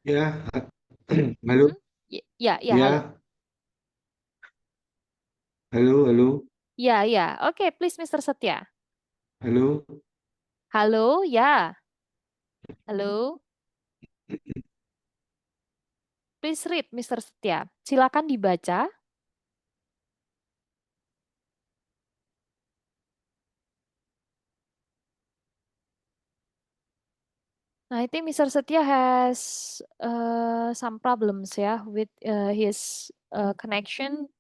Ya. Halo. Ya, Ya, halo. halo, Ya. Oke, please Mr. Setia. halo. Halo, ya. Halo. Please read Mr. Setia. Silakan dibaca. I think Mr. Setia has some problems ya with his connection.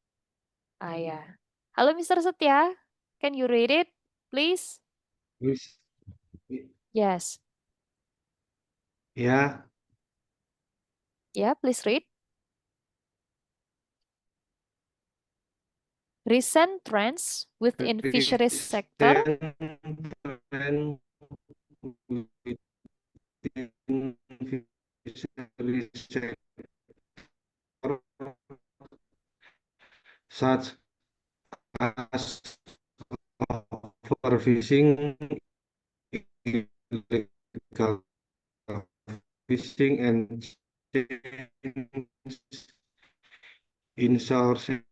Ya. Halo Mr. Setia, can you read it, please? Wis. Yes. Ya, Yeah, please read. Recent trends within fisheries sector. recent trend within fisheries sector, such as overfishing, illegal fishing, and change in sourcing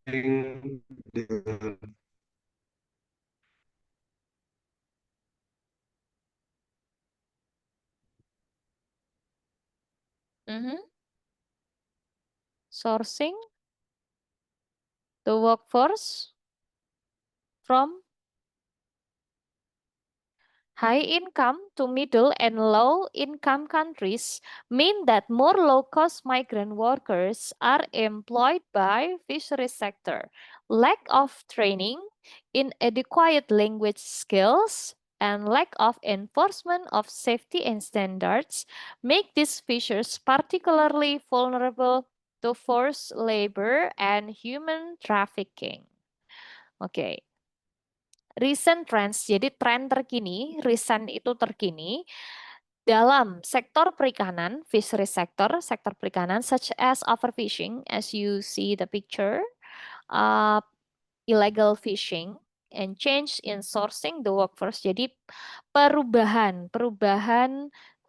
the Sourcing the workforce from high income to middle and low income countries mean that more low-cost migrant workers are employed by fisheries sector. Lack of training, inadequate language skills, and lack of enforcement of safety and standards make these fishers particularly vulnerable to forced labor and human trafficking. Oke. Recent trends, jadi tren terkini, recent itu terkini, dalam sektor perikanan, fishery sector, sektor perikanan, such as overfishing, as you see the picture, illegal fishing, and change in sourcing the workforce. Jadi perubahan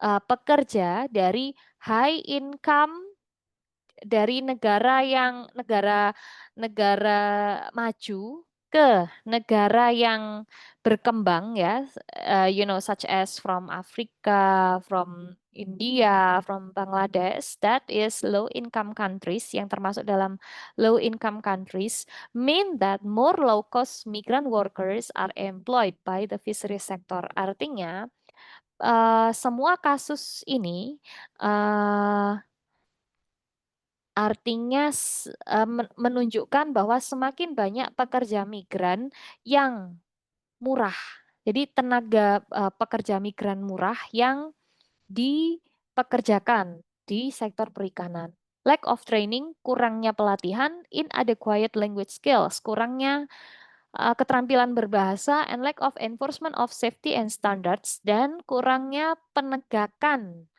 pekerja dari high income dari negara negara maju ke negara yang berkembang ya, such as from Africa, from India, from Bangladesh, that is low income countries yang termasuk dalam low income countries, mean that more low cost migrant workers are employed by the fishery sector. Artinya semua kasus ini artinya menunjukkan bahwa semakin banyak pekerja migran yang murah. Jadi tenaga pekerja migran murah yang dipekerjakan di sektor perikanan. Lack of training, kurangnya pelatihan, inadequate language skills, kurangnya keterampilan berbahasa, and lack of enforcement of safety and standards, dan kurangnya penegakan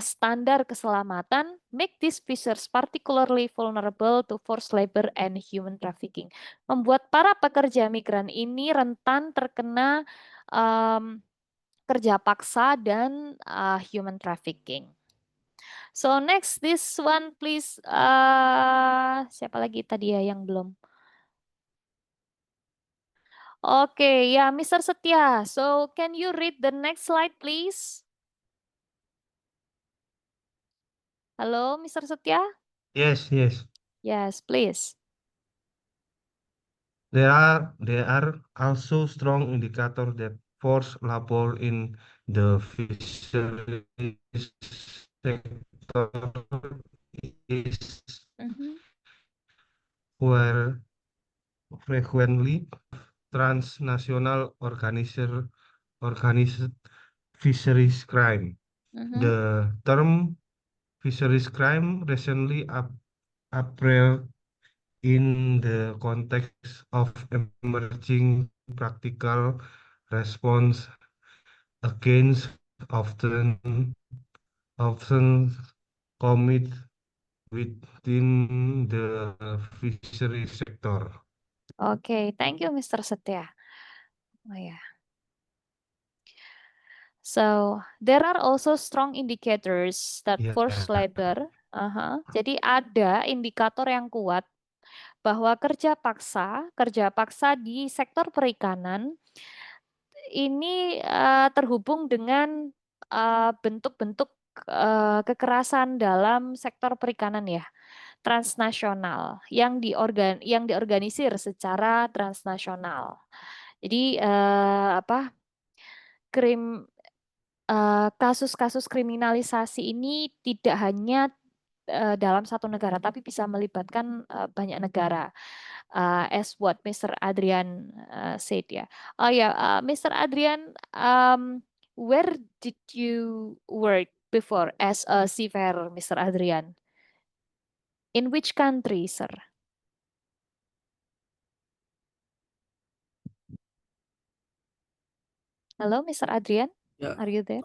standar keselamatan make these fishers particularly vulnerable to forced labor and human trafficking. Membuat para pekerja migran ini rentan terkena kerja paksa dan human trafficking. So next, this one please. Siapa lagi tadi ya yang belum? Oke, ya Mr. Setia. So can you read the next slide please? Halo, Mr. Setia? Yes. Yes, please. There are also strong indicators that forced labor in the fisheries sector is where frequently transnational organized fisheries crime. The term fisheries crime recently appeared in the context of emerging practical response against often commit within the fisheries sector. Okay, thank you, Mr. Setia. Oh, yeah. So there are also strong indicators that Yeah. forced labor Jadi ada indikator yang kuat bahwa kerja paksa di sektor perikanan ini terhubung dengan bentuk-bentuk kekerasan dalam sektor perikanan ya, transnasional yang diorganisir secara transnasional. Jadi kasus-kasus kriminalisasi ini tidak hanya dalam satu negara, tapi bisa melibatkan banyak negara. As what Mr. Adrian said ya. Oh ya, Mr. Adrian, where did you work before as a seafarer, Mr. Adrian? In which country, sir? Hello, Mr. Adrian, Ya, are you there?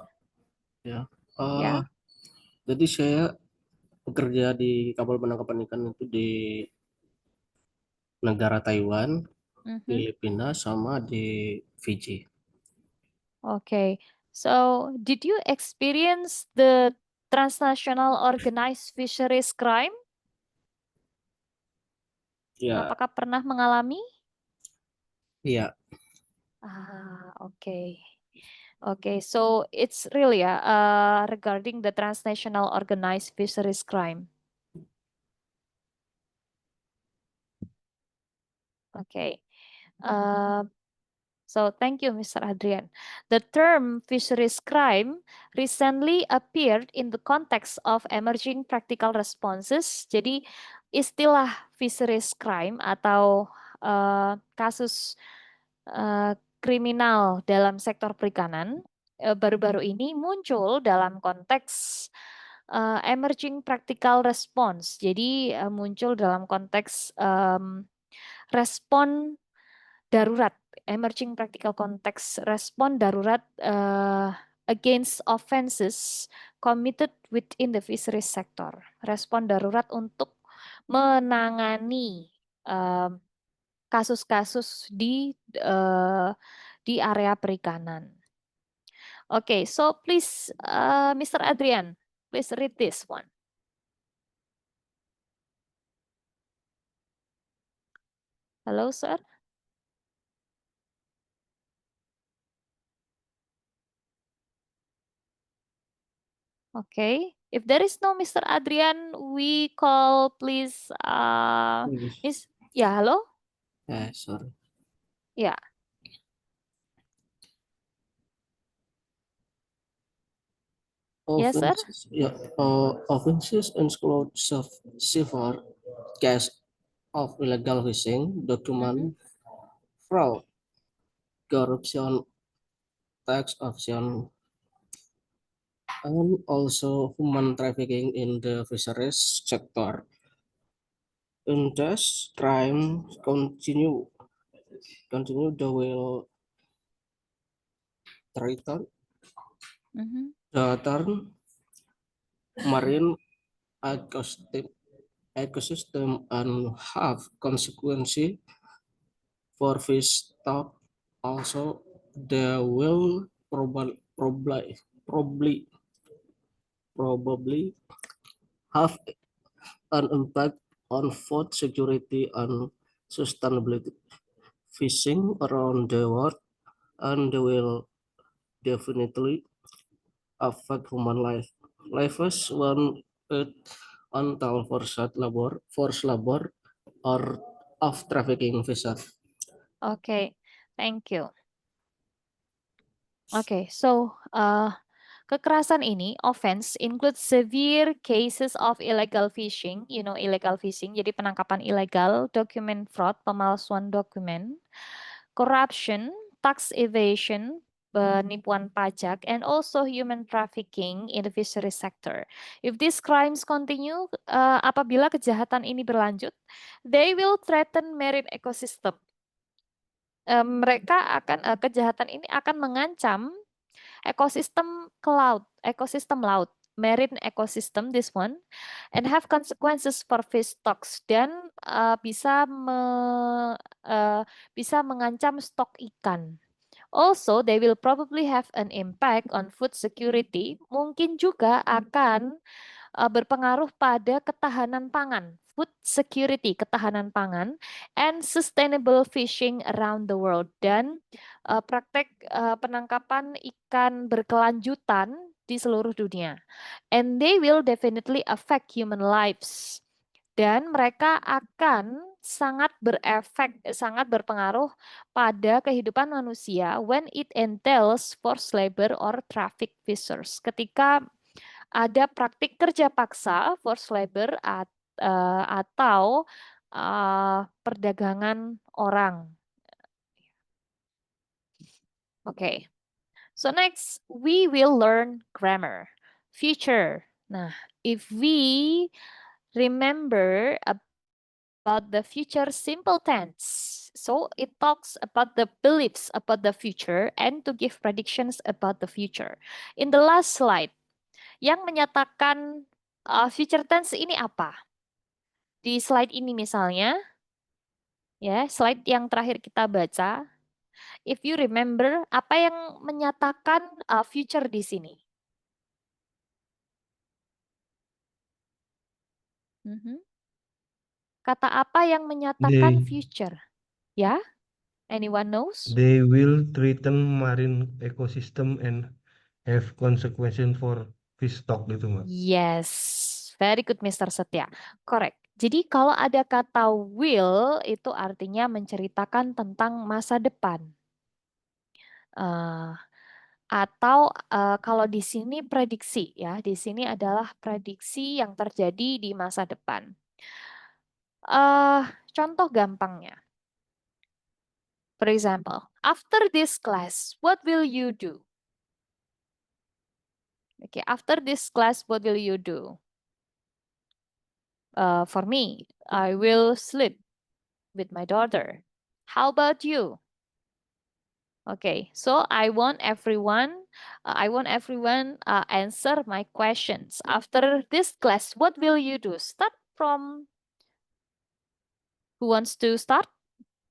ya. Ya. Jadi saya bekerja di kapal penangkapan ikan itu di negara Taiwan, Filipina, sama di Fiji. Okay. So, did you experience the transnational organized fisheries crime? Ya, Apakah pernah mengalami? iya. Okay. Okay, so it's really regarding the transnational organized fisheries crime. Okay. So thank you, Mr. Adrian. The term fisheries crime recently appeared in the context of emerging practical responses. Jadi istilah fisheries crime atau kasus kriminal dalam sektor perikanan baru-baru ini muncul dalam konteks emerging practical response. Jadi muncul dalam konteks respon darurat, emerging practical context, respon darurat against offenses committed within the fisheries sector. Respon darurat untuk menangani kasus-kasus di area perikanan. Okay, so please, Mr. Adrian, please read this one. Hello, sir. Okay, if there is no Mr. Adrian, we call please Miss. Yeah, hello. Sorry. Yeah. Yes, sir. Offenses include severe case of illegal fishing, document fraud, corruption, tax evasion, and also human trafficking in the fisheries sector. In this crime continue they will threaten the marine ecosystem and have consequences for fish stock. Also, they will probably have an impact on food security and sustainability fishing around the world, and they will definitely affect human life. Lives when it until forced labor or of trafficking visa. Okay, thank you. Okay, so kekerasan ini, offense, includes severe cases of illegal fishing, illegal fishing, jadi penangkapan ilegal, document fraud, pemalsuan dokumen, corruption, tax evasion, penipuan pajak, and also human trafficking in the fisheries sector. If these crimes continue, apabila kejahatan ini berlanjut, they will threaten marine ecosystem. Kejahatan ini akan mengancam ekosistem laut, marine ecosystem, this one, and have consequences for fish stocks, dan bisa mengancam stok ikan. Also, they will probably have an impact on food security. Mungkin juga akan berpengaruh pada ketahanan pangan, food security, ketahanan pangan, and sustainable fishing around the world, dan praktek penangkapan ikan berkelanjutan di seluruh dunia. And they will definitely affect human lives. Dan mereka akan sangat berpengaruh pada kehidupan manusia when it entails forced labor or traffic fishers. Ketika ada praktik kerja paksa, forced labor, atau perdagangan orang. Okay. So next, we will learn grammar. Future. Nah, if we remember about the future simple tense, so it talks about the beliefs about the future and to give predictions about the future. In the last slide, yang menyatakan future tense ini apa? Di slide ini misalnya, ya, slide yang terakhir kita baca. If you remember, apa yang menyatakan future di sini? Kata apa yang menyatakan future? Ya? Anyone knows? They will threaten marine ecosystem and have consequences for fish stock gitu, Mbak. Yes, very good Mr. Setia. Correct. Jadi kalau ada kata will, itu artinya menceritakan tentang masa depan. Atau kalau di sini prediksi, ya, di sini adalah prediksi yang terjadi di masa depan. Contoh gampangnya. For example, after this class, what will you do? Okay, after this class, what will you do? For me, I will sleep with my daughter. How about you? Okay, so I want everyone answer my questions. After this class, what will you do? Start from who wants to start?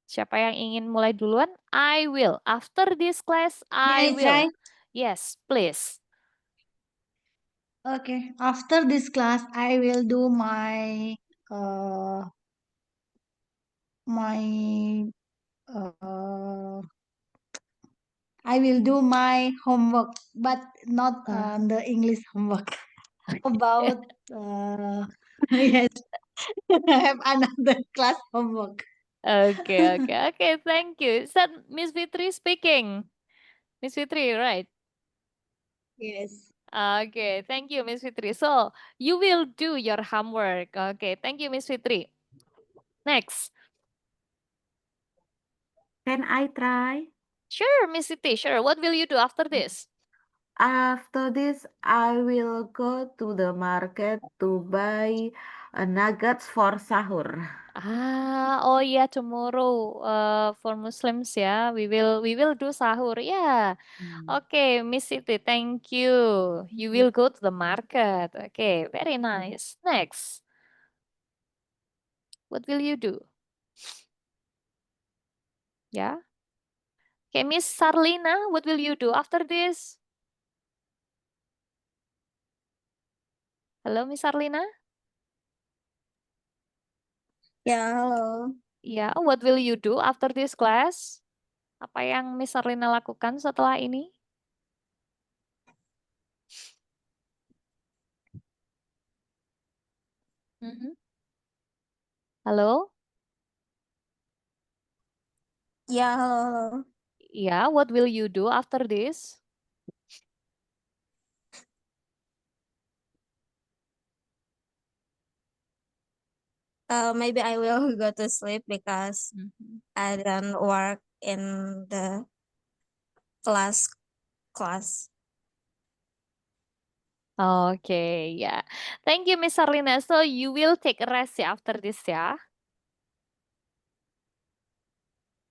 Siapa yang ingin mulai duluan? I will. After this class, I May I will. try? Yes, please. Okay. After this class, I will do my I will do my homework, but not the English homework. About yes, I have another class homework. Okay. Thank you. Is that Miss Fitri speaking? Miss Fitri, right? Yes. Okay, thank you, Miss Fitri. So, you will do your homework. Okay, thank you, Miss Fitri. Next. Can I try? Sure, Miss Siti, sure. What will you do after this? After this, I will go to the market to buy nuggets for sahur. Oh yeah, tomorrow for Muslims, yeah, we will do sahur. Yeah. Okay, Miss Siti, thank you. You will go to the market. Okay, very nice. Next. What will you do? Yeah. Okay, Miss Sarlina, what will you do after this? Halo, Miss Sarlina? Ya, halo. Ya, what will you do after this class? Apa yang Miss Sarlina lakukan setelah ini? Halo? Ya, halo. Ya, what will you do after this? Maybe I will go to sleep because I don't work in the class. Okay, yeah. Thank you, Miss Sarlina. So you will take a rest ya after this ya?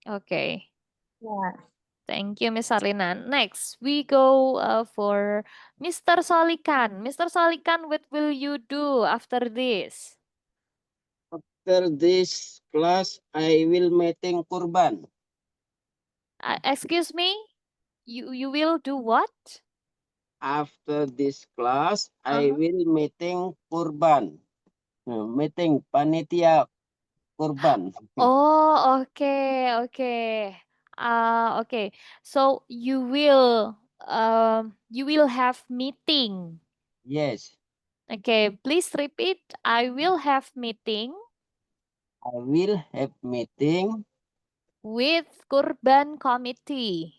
Okay. Yeah. Thank you, Miss Sarlina. Next, we go for Mr. Solikan. Mr. Solikan, what will you do after this? After this class, I will meeting kurban. Excuse me? You will do what? after this class, I will meeting kurban. Meeting panitia kurban. Oh, okay, okay. Okay. So you will have meeting. Yes, Okay, please repeat. I will have meeting I will have meeting with Kurban Committee.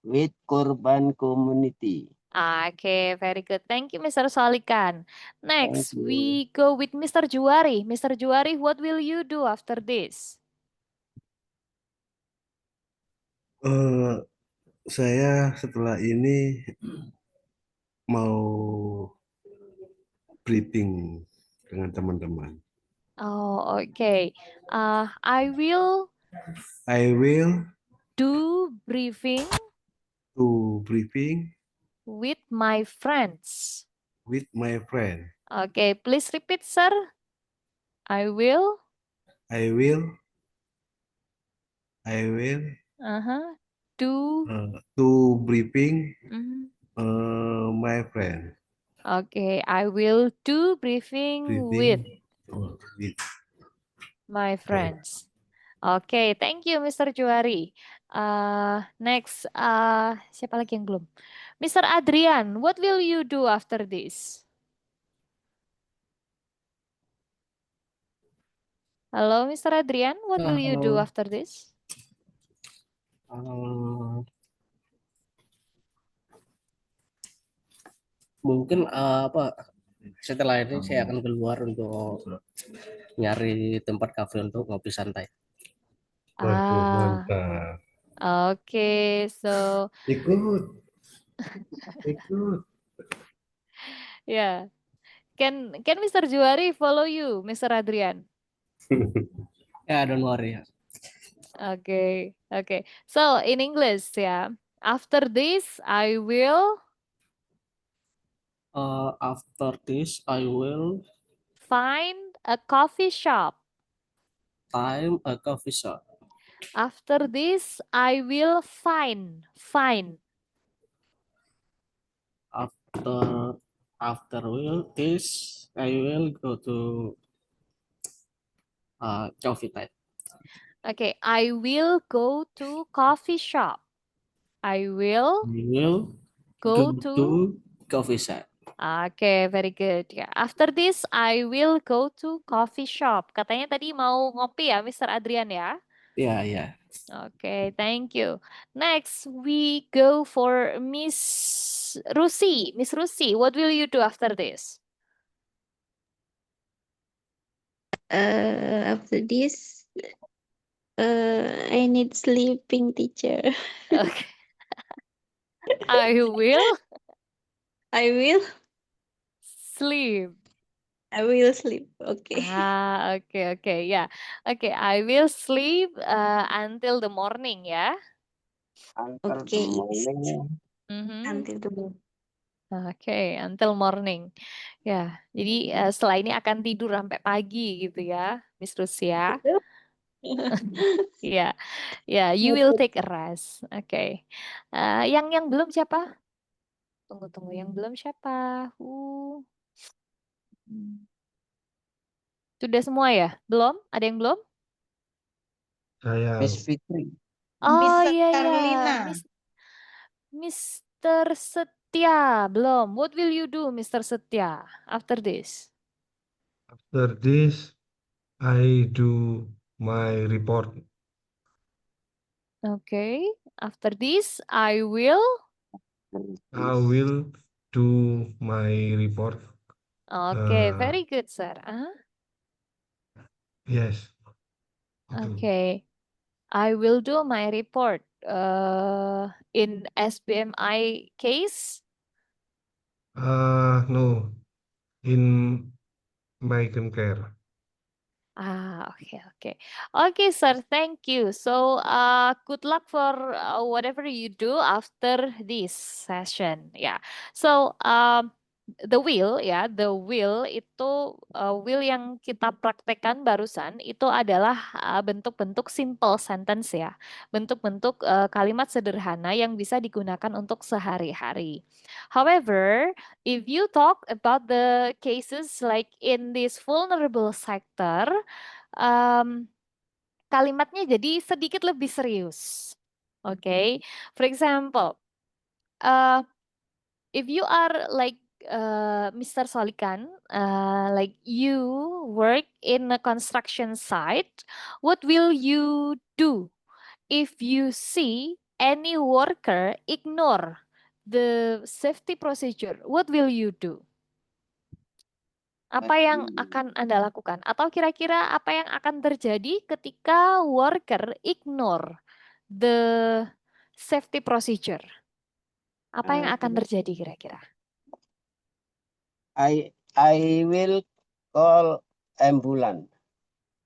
with kurban community. Okay, very good. Thank you, Mr. Solikan. Thank Next, you. we go with Mr. Juari. Mr. Juari, what will you do after this? Saya setelah ini mau briefing dengan teman-teman. Oh, okay. I will I will do briefing do briefing with my friends. with my friend. Okay, please repeat, sir. I will. I will Do. do briefing Mhm. my friend. Okay, I will do briefing with With my friends. Okay, thank you, Mr. Juari. Next, siapa lagi yang belum? Mr. Adrian, what will you do after this? Hello, Mr. Adrian, what will you do Halo. after this? Mungkin setelah ini saya akan keluar untuk nyari tempat kafe untuk ngopi santai. Waduh, Ah, mantap. okay, so Ikut. yeah, can Mr. Juari follow you, Mr. Adrian? Yeah, don't worry. Okay, okay. So in English, yeah. After this, I will After this, I will find a coffee shop. find a coffee shop. After this, I will find. After this, I will go to coffee time. Okay, I will go to coffee shop. I will We will go go to. to coffee shop. Okay, very good. Ya, after this, I will go to coffee shop. Katanya tadi mau ngopi ya, Mr. Adrian ya? Yeah, yeah. Okay, thank you. Next, we go for Miss Rusi. Miss Rusi, what will you do after this? After this, I need sleeping, teacher. Okay. I will I will sleep. sleep. Okay. Okay, ya. Okay, I will sleep until the morning ya. Until Okay. the morning. Mhm. Until the morning. Oke, until morning. Ya, jadi setelah ini akan tidur sampai pagi gitu ya, Miss Rusia. Ya, ya, you will take a rest. Oke. Yang belum siapa? Tunggu, yang belum siapa? Sudah semua ya? Belum? Ada yang belum? Saya Miss Fitri. Oh Miss iya, Sarlina. Mr. Setia belum. What will you do, Mr. Setia, after this? after this I do my report. Okay. After this, I will. Do my report. Okay, Uh, very good, sir. Yes. Okay. I will do my report in SBMI case. No, in migrant care. Okay, sir. Thank you. So, good luck for whatever you do after this session. Yeah. So, the will ya, the will itu will yang kita praktekkan barusan itu adalah bentuk-bentuk simple sentence ya, bentuk-bentuk kalimat sederhana yang bisa digunakan untuk sehari-hari. However, if you talk about the cases like in this vulnerable sector, kalimatnya jadi sedikit lebih serius. Okay, for example, if you are like Mr. Solikan, like you work in a construction site, what will you do if you see any worker ignore the safety procedure? What will you do? Apa yang akan Anda lakukan? Atau kira-kira apa yang akan terjadi ketika worker ignore the safety procedure? Apa yang akan terjadi kira-kira? I will call ambulance.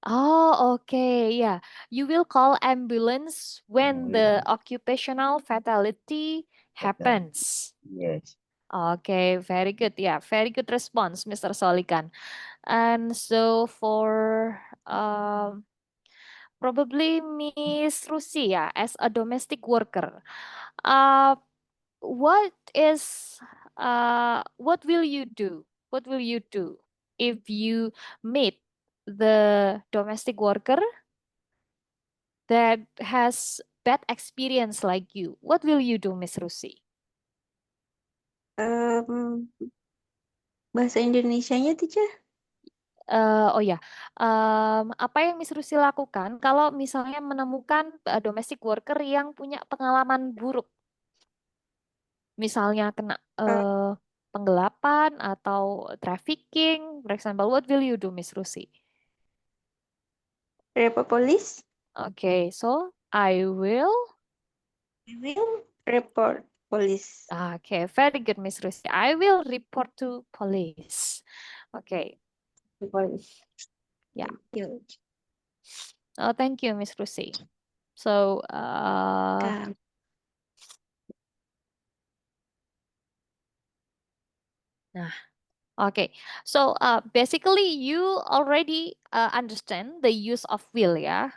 Oh, okay. Yeah. You will call ambulance when the occupational fatality happens. Yes. Okay, very good. Yeah, very good response, Mr. Solikan. And so for probably Miss Rusia as a domestic worker, what is what will you do? What will you do if you meet the domestic worker that has bad experience like you? What will you do, Miss Rusi? Bahasa Indonesianya, teacher? Oh ya, apa yang Miss Rusi lakukan kalau misalnya menemukan domestic worker yang punya pengalaman buruk? Misalnya kena penggelapan atau trafficking, for example, what will you do, Miss Rusi? Report police? Okay, so I will report police. Okay, very good, Miss Rusi. I will report to police. Okay. Police. Yeah. Thank you. Oh, thank you, Miss Rusi. So, nah, okay. So, basically, you already understand the use of will ya.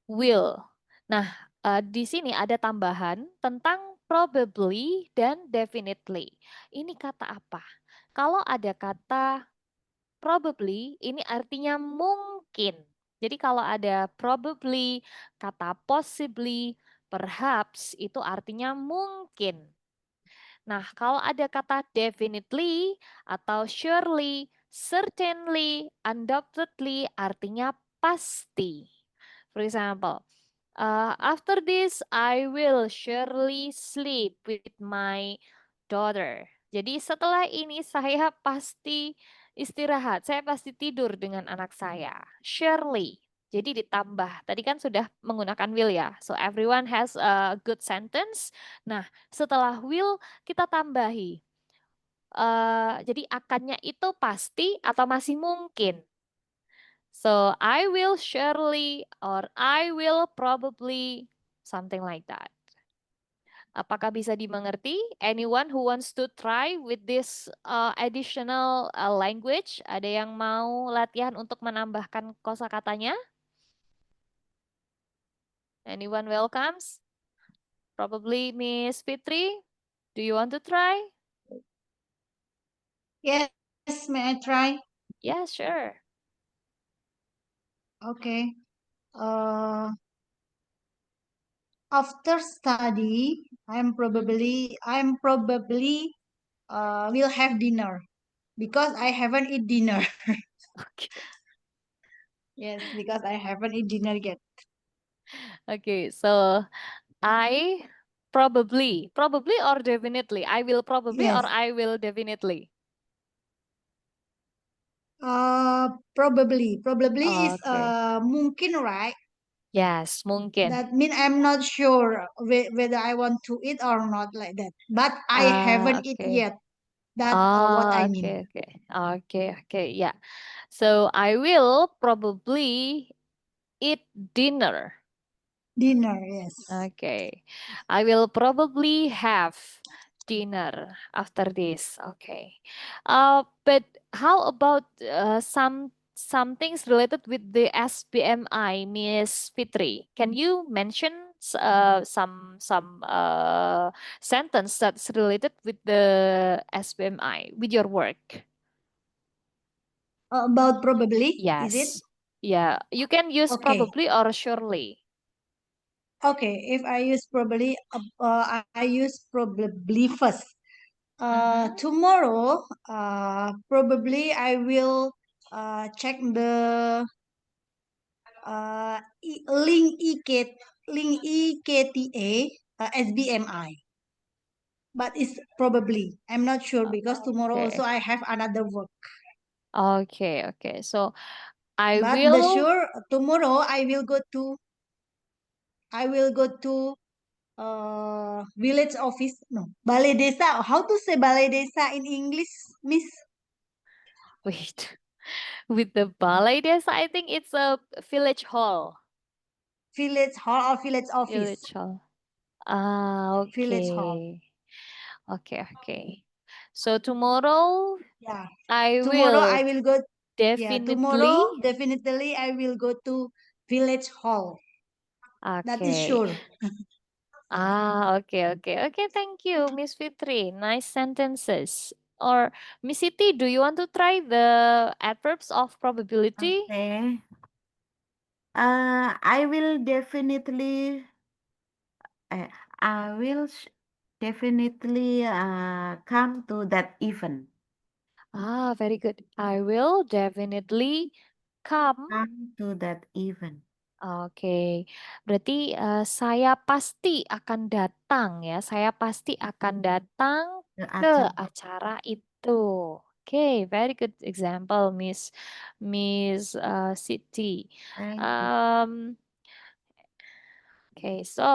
Will. Nah, di sini ada tambahan tentang probably dan definitely. Ini kata apa? Kalau ada kata probably, ini artinya mungkin. Jadi kalau ada probably, kata possibly, perhaps, itu artinya mungkin. Nah, kalau ada kata definitely atau surely, certainly, undoubtedly, artinya pasti. For example, after this, I will surely sleep with my daughter. Jadi setelah ini saya pasti istirahat, saya pasti tidur dengan anak saya. Surely. Jadi ditambah. Tadi kan sudah menggunakan will ya. So everyone has a good sentence. Nah, setelah will kita tambahi. Jadi akannya itu pasti atau masih mungkin. So I will surely or I will probably something like that. Apakah bisa dimengerti? Anyone who wants to try with this additional language? Ada yang mau latihan untuk menambahkan kosakatanya? Anyone welcomes? Probably Miss Fitri. Do you want to try? Yes, may I try? Yeah, sure. Okay. After study, I'm probably will have dinner because I haven't eat dinner. Okay. Yes, because I haven't eat dinner yet. Okay, so I probably or definitely. I will probably Yes. or I will definitely. Probably is Okay. mungkin, right? Yes, mungkin. That mean I'm not sure whether I want to eat or not like that. But I haven't eat Okay. yet. That's what I mean. Okay. Yeah. So I will probably eat dinner. Dinner, yes. Okay. I will probably have dinner after this. Okay. But how about some things related with the SBMI, Miss Fitri? Can you mention some sentence that's related with the SBMI with your work? About probably, is it? Yes. Yeah, you can use Okay. probably or surely. Okay, if I use probably, I use probably first. Tomorrow, probably I will check the link EKTA SBMI, but it's probably. I'm not sure because tomorrow also Okay. I have another work. Okay, okay. So I But the will. sure tomorrow I will go to village office. No, balai desa. How to say balai desa in English, Miss? Wait. With the balai desa, I think it's a village hall. Village hall or village office? Village hall. Ah, Village hall. okay. Okay, okay. So tomorrow Yeah. I Tomorrow I will will go. Yeah. definitely. Tomorrow definitely I will go to village hall. That is Okay. sure. Ah, okay, okay. Okay, thank you, Miss Fitri. Nice sentences. Or Miss Siti, do you want to try the adverbs of probability? Okay. I will definitely. I will definitely come to that event. Ah, very good. I will definitely come. Come to that event. Oke, berarti saya pasti akan datang ya. Saya pasti akan datang The ke acara. acara itu. Oke, very good example, Miss Siti. Thank you. Oke, so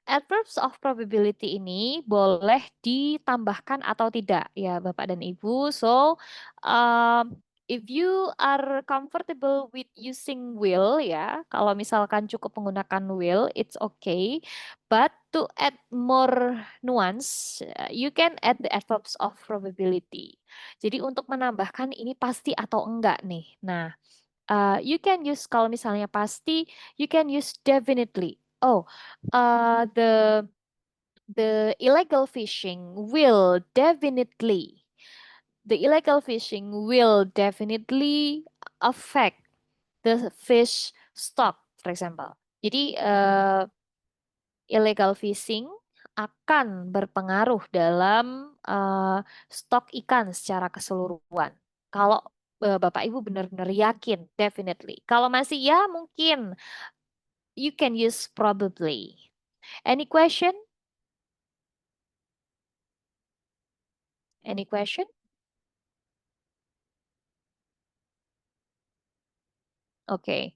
adverbs of probability ini boleh ditambahkan atau tidak ya Bapak dan Ibu. So, if you are comfortable with using will ya, kalau misalkan cukup menggunakan will, it's okay. But to add more nuance, you can add the adverbs of probability. Jadi untuk menambahkan ini pasti atau enggak nih. Nah, you can use kalau misalnya pasti, you can use definitely. Oh, the illegal fishing will definitely affect the fish stock, for example. Jadi illegal fishing akan berpengaruh dalam stok ikan secara keseluruhan. Kalau Bapak Ibu benar-benar yakin, definitely. Kalau masih ya mungkin you can use probably. Any question? Any question? Okay.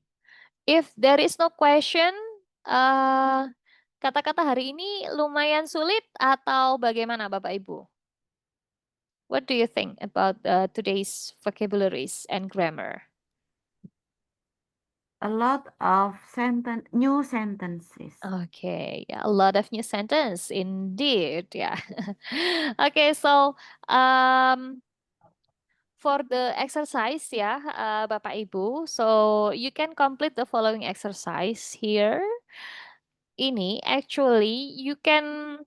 If there is no question, kata-kata hari ini lumayan sulit atau bagaimana Bapak Ibu? What do you think about today's vocabularies and grammar? A lot of new sentences. Okay, yeah, a lot of new sentence indeed, yeah. Okay, so for the exercise ya, Bapak Ibu, so you can complete the following exercise here. Ini actually you can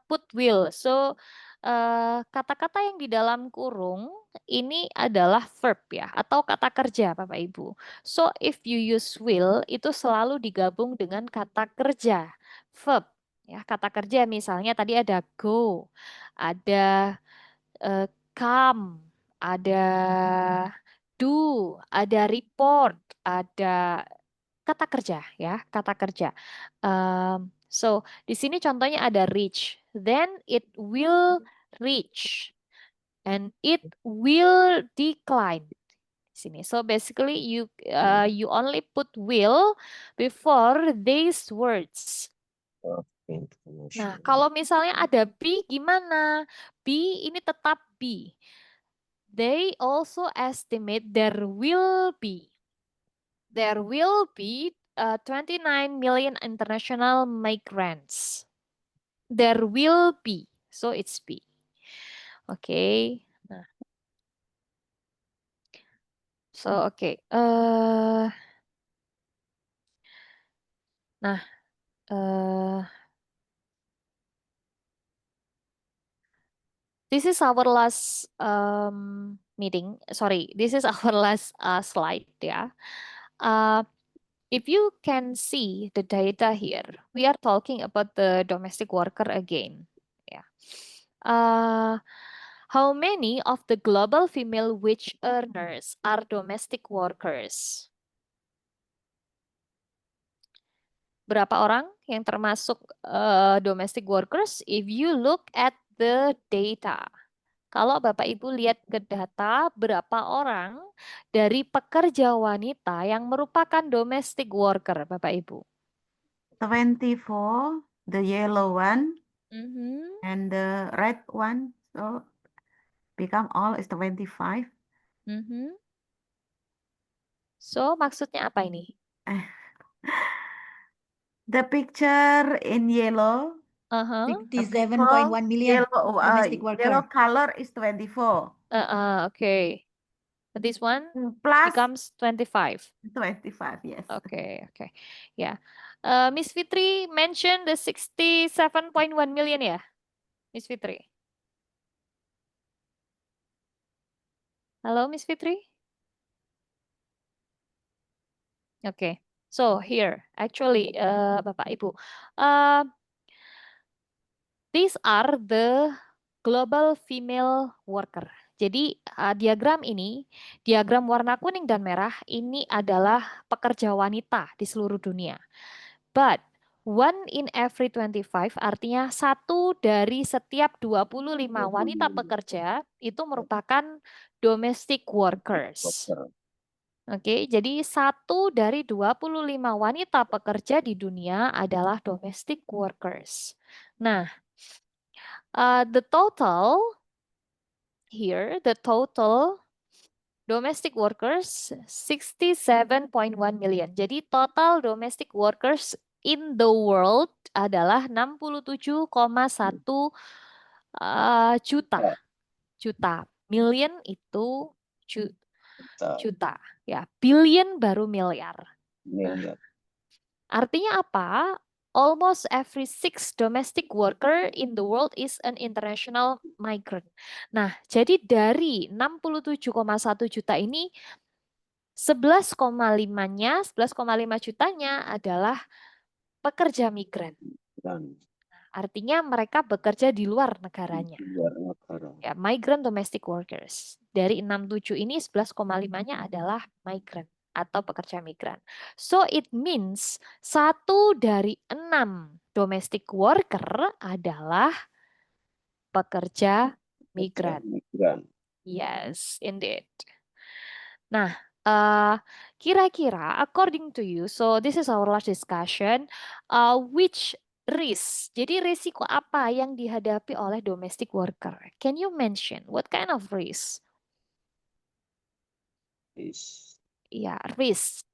put will. So kata-kata yang di dalam kurung ini adalah verb ya atau kata kerja Bapak Ibu. So if you use will itu selalu digabung dengan kata kerja verb ya. Kata kerja misalnya tadi ada go, ada come, ada do, ada report, ada kata kerja ya, kata kerja. So di sini contohnya ada reach, then it will reach, and it will decline. Di sini. So basically you only put will before these words. Nah, kalau misalnya ada be gimana? Be ini tetap be. They also estimate there will be 29 million international migrants. There will be. So it's be. Oke. Nah. So oke. Nah. This is our last meeting. Sorry, this is our last slide ya. If you can see the data here, we are talking about the domestic worker again. Yeah. How many of the global female wage earners are domestic workers? Berapa orang yang termasuk domestic workers? If you look at the data. Kalau Bapak Ibu lihat ke data, berapa orang dari pekerja wanita yang merupakan domestic worker, Bapak Ibu? 24, the yellow one, Mhm. and the red one. So become all is 25. Mhm. So maksudnya apa ini? The picture in yellow, Uh-huh. the 67.1 million yellow, domestic yellow worker. color is 24. Okay. But this one Plus becomes 25. 25, yes. Okay. Yeah. Miss Fitri mentioned the 67.1 million ya, Miss Fitri. Halo, Miss Fitri. Okay. So here, actually, Bapak Ibu, these are the global female worker. Jadi diagram ini, diagram warna kuning dan merah, ini adalah pekerja wanita di seluruh dunia. But 1 in every 25, artinya 1 dari setiap 25 wanita pekerja itu merupakan domestic workers. Oke, jadi 1 dari 25 wanita pekerja di dunia adalah domestic workers. Nah, the total here, the total domestic workers 67.1 million. Jadi total domestic workers in the world adalah 67,1 juta. Million itu juta. Ya, billion baru miliar. Miliar. Artinya apa? Almost every 6 domestic worker in the world is an international migrant. Nah, jadi dari 67,1 juta ini 11,5-nya, 11,5 jutanya adalah pekerja migran. Artinya mereka bekerja di luar negaranya. Di luar negara. Ya, migrant domestic workers. Dari 67 ini 11,5-nya adalah migrant atau pekerja migran. So it means 1 dari 6 domestic worker adalah pekerja migran. Yes, indeed. Nah, kira-kira according to you, so this is our last discussion, which risk, jadi risiko apa yang dihadapi oleh domestic worker? Can you mention what kind of risk? Ya, risk,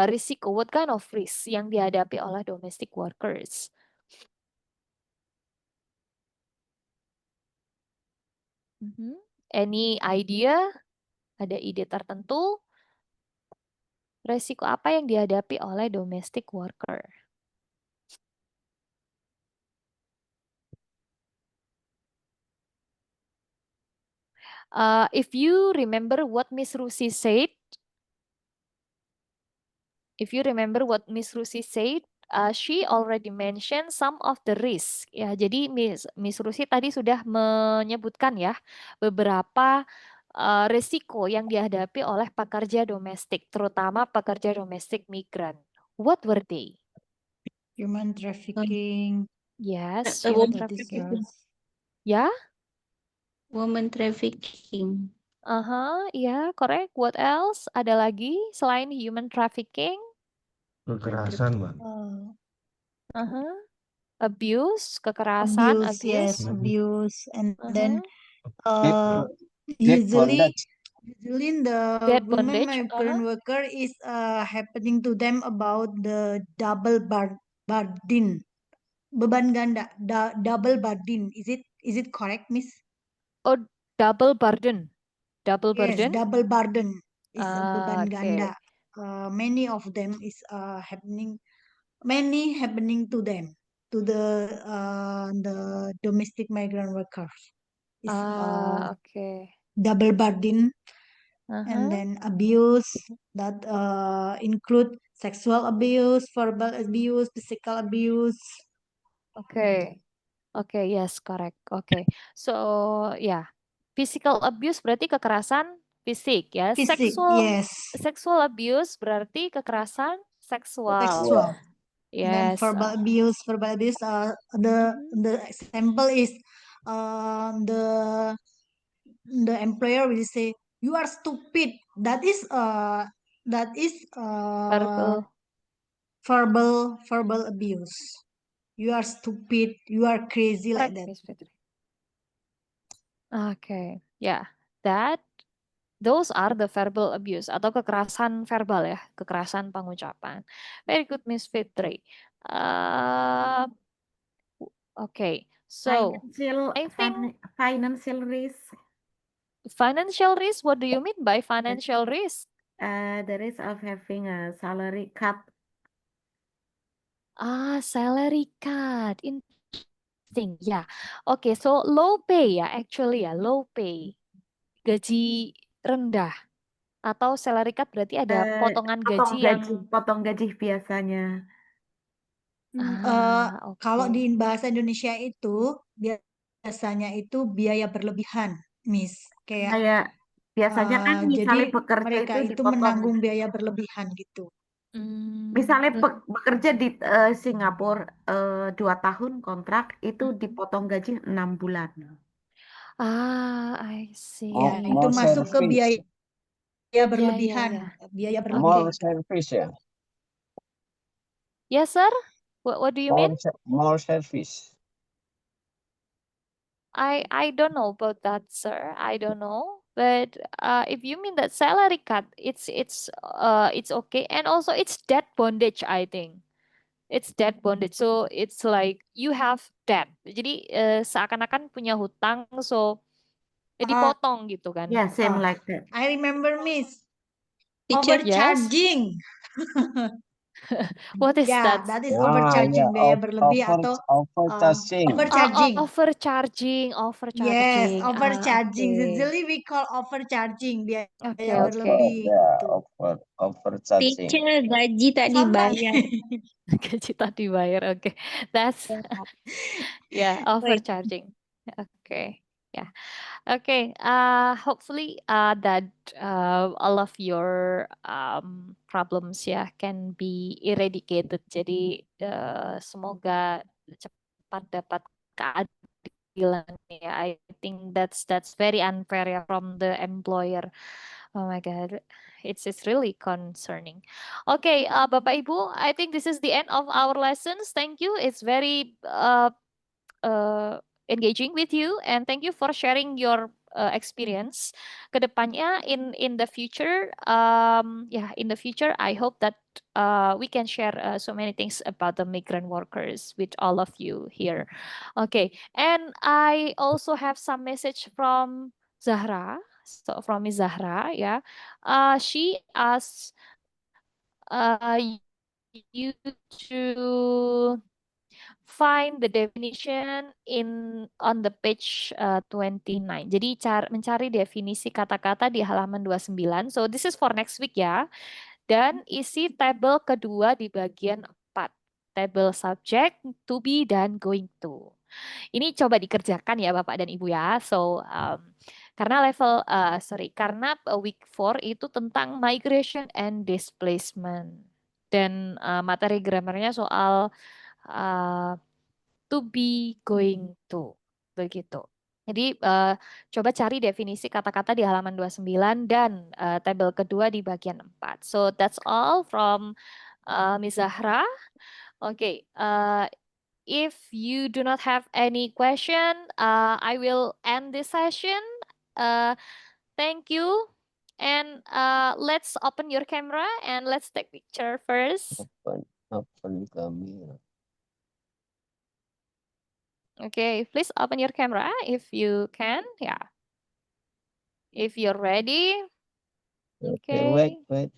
risiko, what kind of risk yang dihadapi oleh domestic workers? Any idea? Ada ide tertentu? Resiko apa yang dihadapi oleh domestic worker? If you remember what Miss Rusi said, she already mentioned some of the risk. Ya, jadi Miss Rusi tadi sudah menyebutkan ya beberapa risiko yang dihadapi oleh pekerja domestik, terutama pekerja domestik migran. What were they? Human trafficking. Yes, Woman human trafficking. Ya? Woman trafficking. Ya, correct. What else? Ada lagi selain human trafficking? Kekerasan, Mbak. Abuse, kekerasan, Abuse, yes, abuse. abuse, and then Debt usually bondage. the Debt women bondage, migrant worker is happening to them about the double burden. beban ganda, double burden. Is it correct, Miss? Oh, double burden. Double Yes, burden. double burden is a beban Okay. ganda. Many of them is many happening to them, to the domestic migrant workers. Is Okay. double burden, and Uh-huh. then abuse that include sexual abuse, verbal abuse, physical abuse. Okay. Okay, yes, correct. Okay. So, yeah. Physical abuse berarti kekerasan fisik ya. Physic, yes, Sexual abuse berarti kekerasan seksual. sexual. Then Yes. verbal abuse. The Mhm. the example is the employer will say, "You are stupid." That is Verbal. verbal abuse. You are stupid. You are crazy, like Correct, that. Miss Fitri. Okay. Yeah. Those are the verbal abuse atau kekerasan verbal ya, kekerasan pengucapan. Very good, Miss Fitri. Okay, so I think Financial risk. financial risk. What do you mean by financial risk? The risk of having a salary cut. Salary cut. Interesting. Yeah. Okay, so low pay ya, actually ya, low pay. Gaji rendah. Atau salary cut berarti ada potongan gaji yang Potong gaji biasanya. Kalau oke. di bahasa Indonesia itu biasanya itu biaya berlebihan, Miss. Kayak biasanya kan misalnya Jadi bekerja mereka itu itu dipotong. menanggung biaya berlebihan gitu. Misalnya bekerja di Singapura 2 tahun kontrak itu dipotong gaji 6 bulan. I see. Ya, itu More masuk ke service. biaya Ya, berlebihan, ya. biaya More berlebihan. service ya. Yes, sir. What do you mean? More service. I don't know about that, sir. I don't know. But if you mean that salary cut, it's okay. And also it's debt bondage, I think. It's debt bondage. So it's like you have debt. Jadi seakan-akan punya hutang, so dipotong gitu kan. Yeah, same like that. I remember, Miss. Teacher, Overcharging. What is Ya, that? that is overcharging, biaya berlebih atau Overcharging. overcharging. Yes, Overcharging. overcharging. Okay. Usually we call overcharging, biaya Okay. berlebih. Yeah, Gitu. overcharging. teacher gaji tak Santai. dibayar. Gaji tak dibayar. Okay. That's yeah, overcharging. Okay. Yeah. Okay. Hopefully that all of your problems ya can be eradicated. Jadi semoga cepat dapat keadilan ya. I think that's very unfair ya from the employer. Oh my God, it's really concerning. Okay, Bapak Ibu, I think this is the end of our lessons. Thank you. It's very engaging with you, and thank you for sharing your experience. Kedepannya in the future, in the future, I hope that we can share so many things about the migrant workers with all of you here. Okay, and I also have some message from Zahra. So from Miss Zahra, yeah, she asked you to find the definition on the page 29. Jadi mencari definisi kata-kata di halaman 29. So this is for next week ya. Dan isi tabel kedua di bagian 4. Tabel subject, to be, dan going to. Ini coba dikerjakan ya Bapak dan Ibu ya. So karena karena week 4 itu tentang migration and displacement. Dan materi grammarnya soal to be, going to. Begitu. Jadi coba cari definisi kata-kata di halaman 29 dan tabel kedua di bagian 4. So that's all from Ms. Zahra. Okay. If you do not have any question, I will end this session. Thank you. And let's open your camera and let's take picture first. Open camera. Okay, please open your camera if you can. Yeah. If you're ready. Okay, Okay. wait.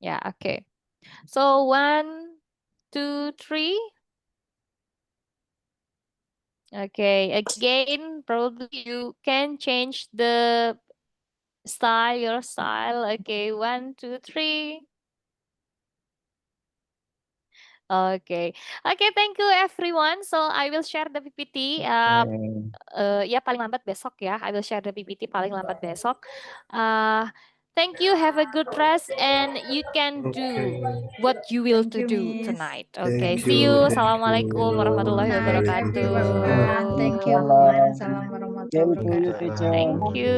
Yeah, okay. So 1, 2, 3. Okay, again, probably you can change the style, your style. Okay, 1, 2, 3. Okay. Okay, thank you everyone. So I will share the PPT. Ya paling lambat besok ya. I will share the PPT paling lambat besok. Thank you. Have a good rest and you can do what you will Thank to you, do Miss. tonight. Thank Okay. you, See you. thank Assalamualaikum you. warahmatullahi Night. Thank you, wabarakatuh. everyone. Thank you. Waalaikumsalam. Waalaikumsalam warahmatullahi Same to you, wabarakatuh. teacher. Thank you.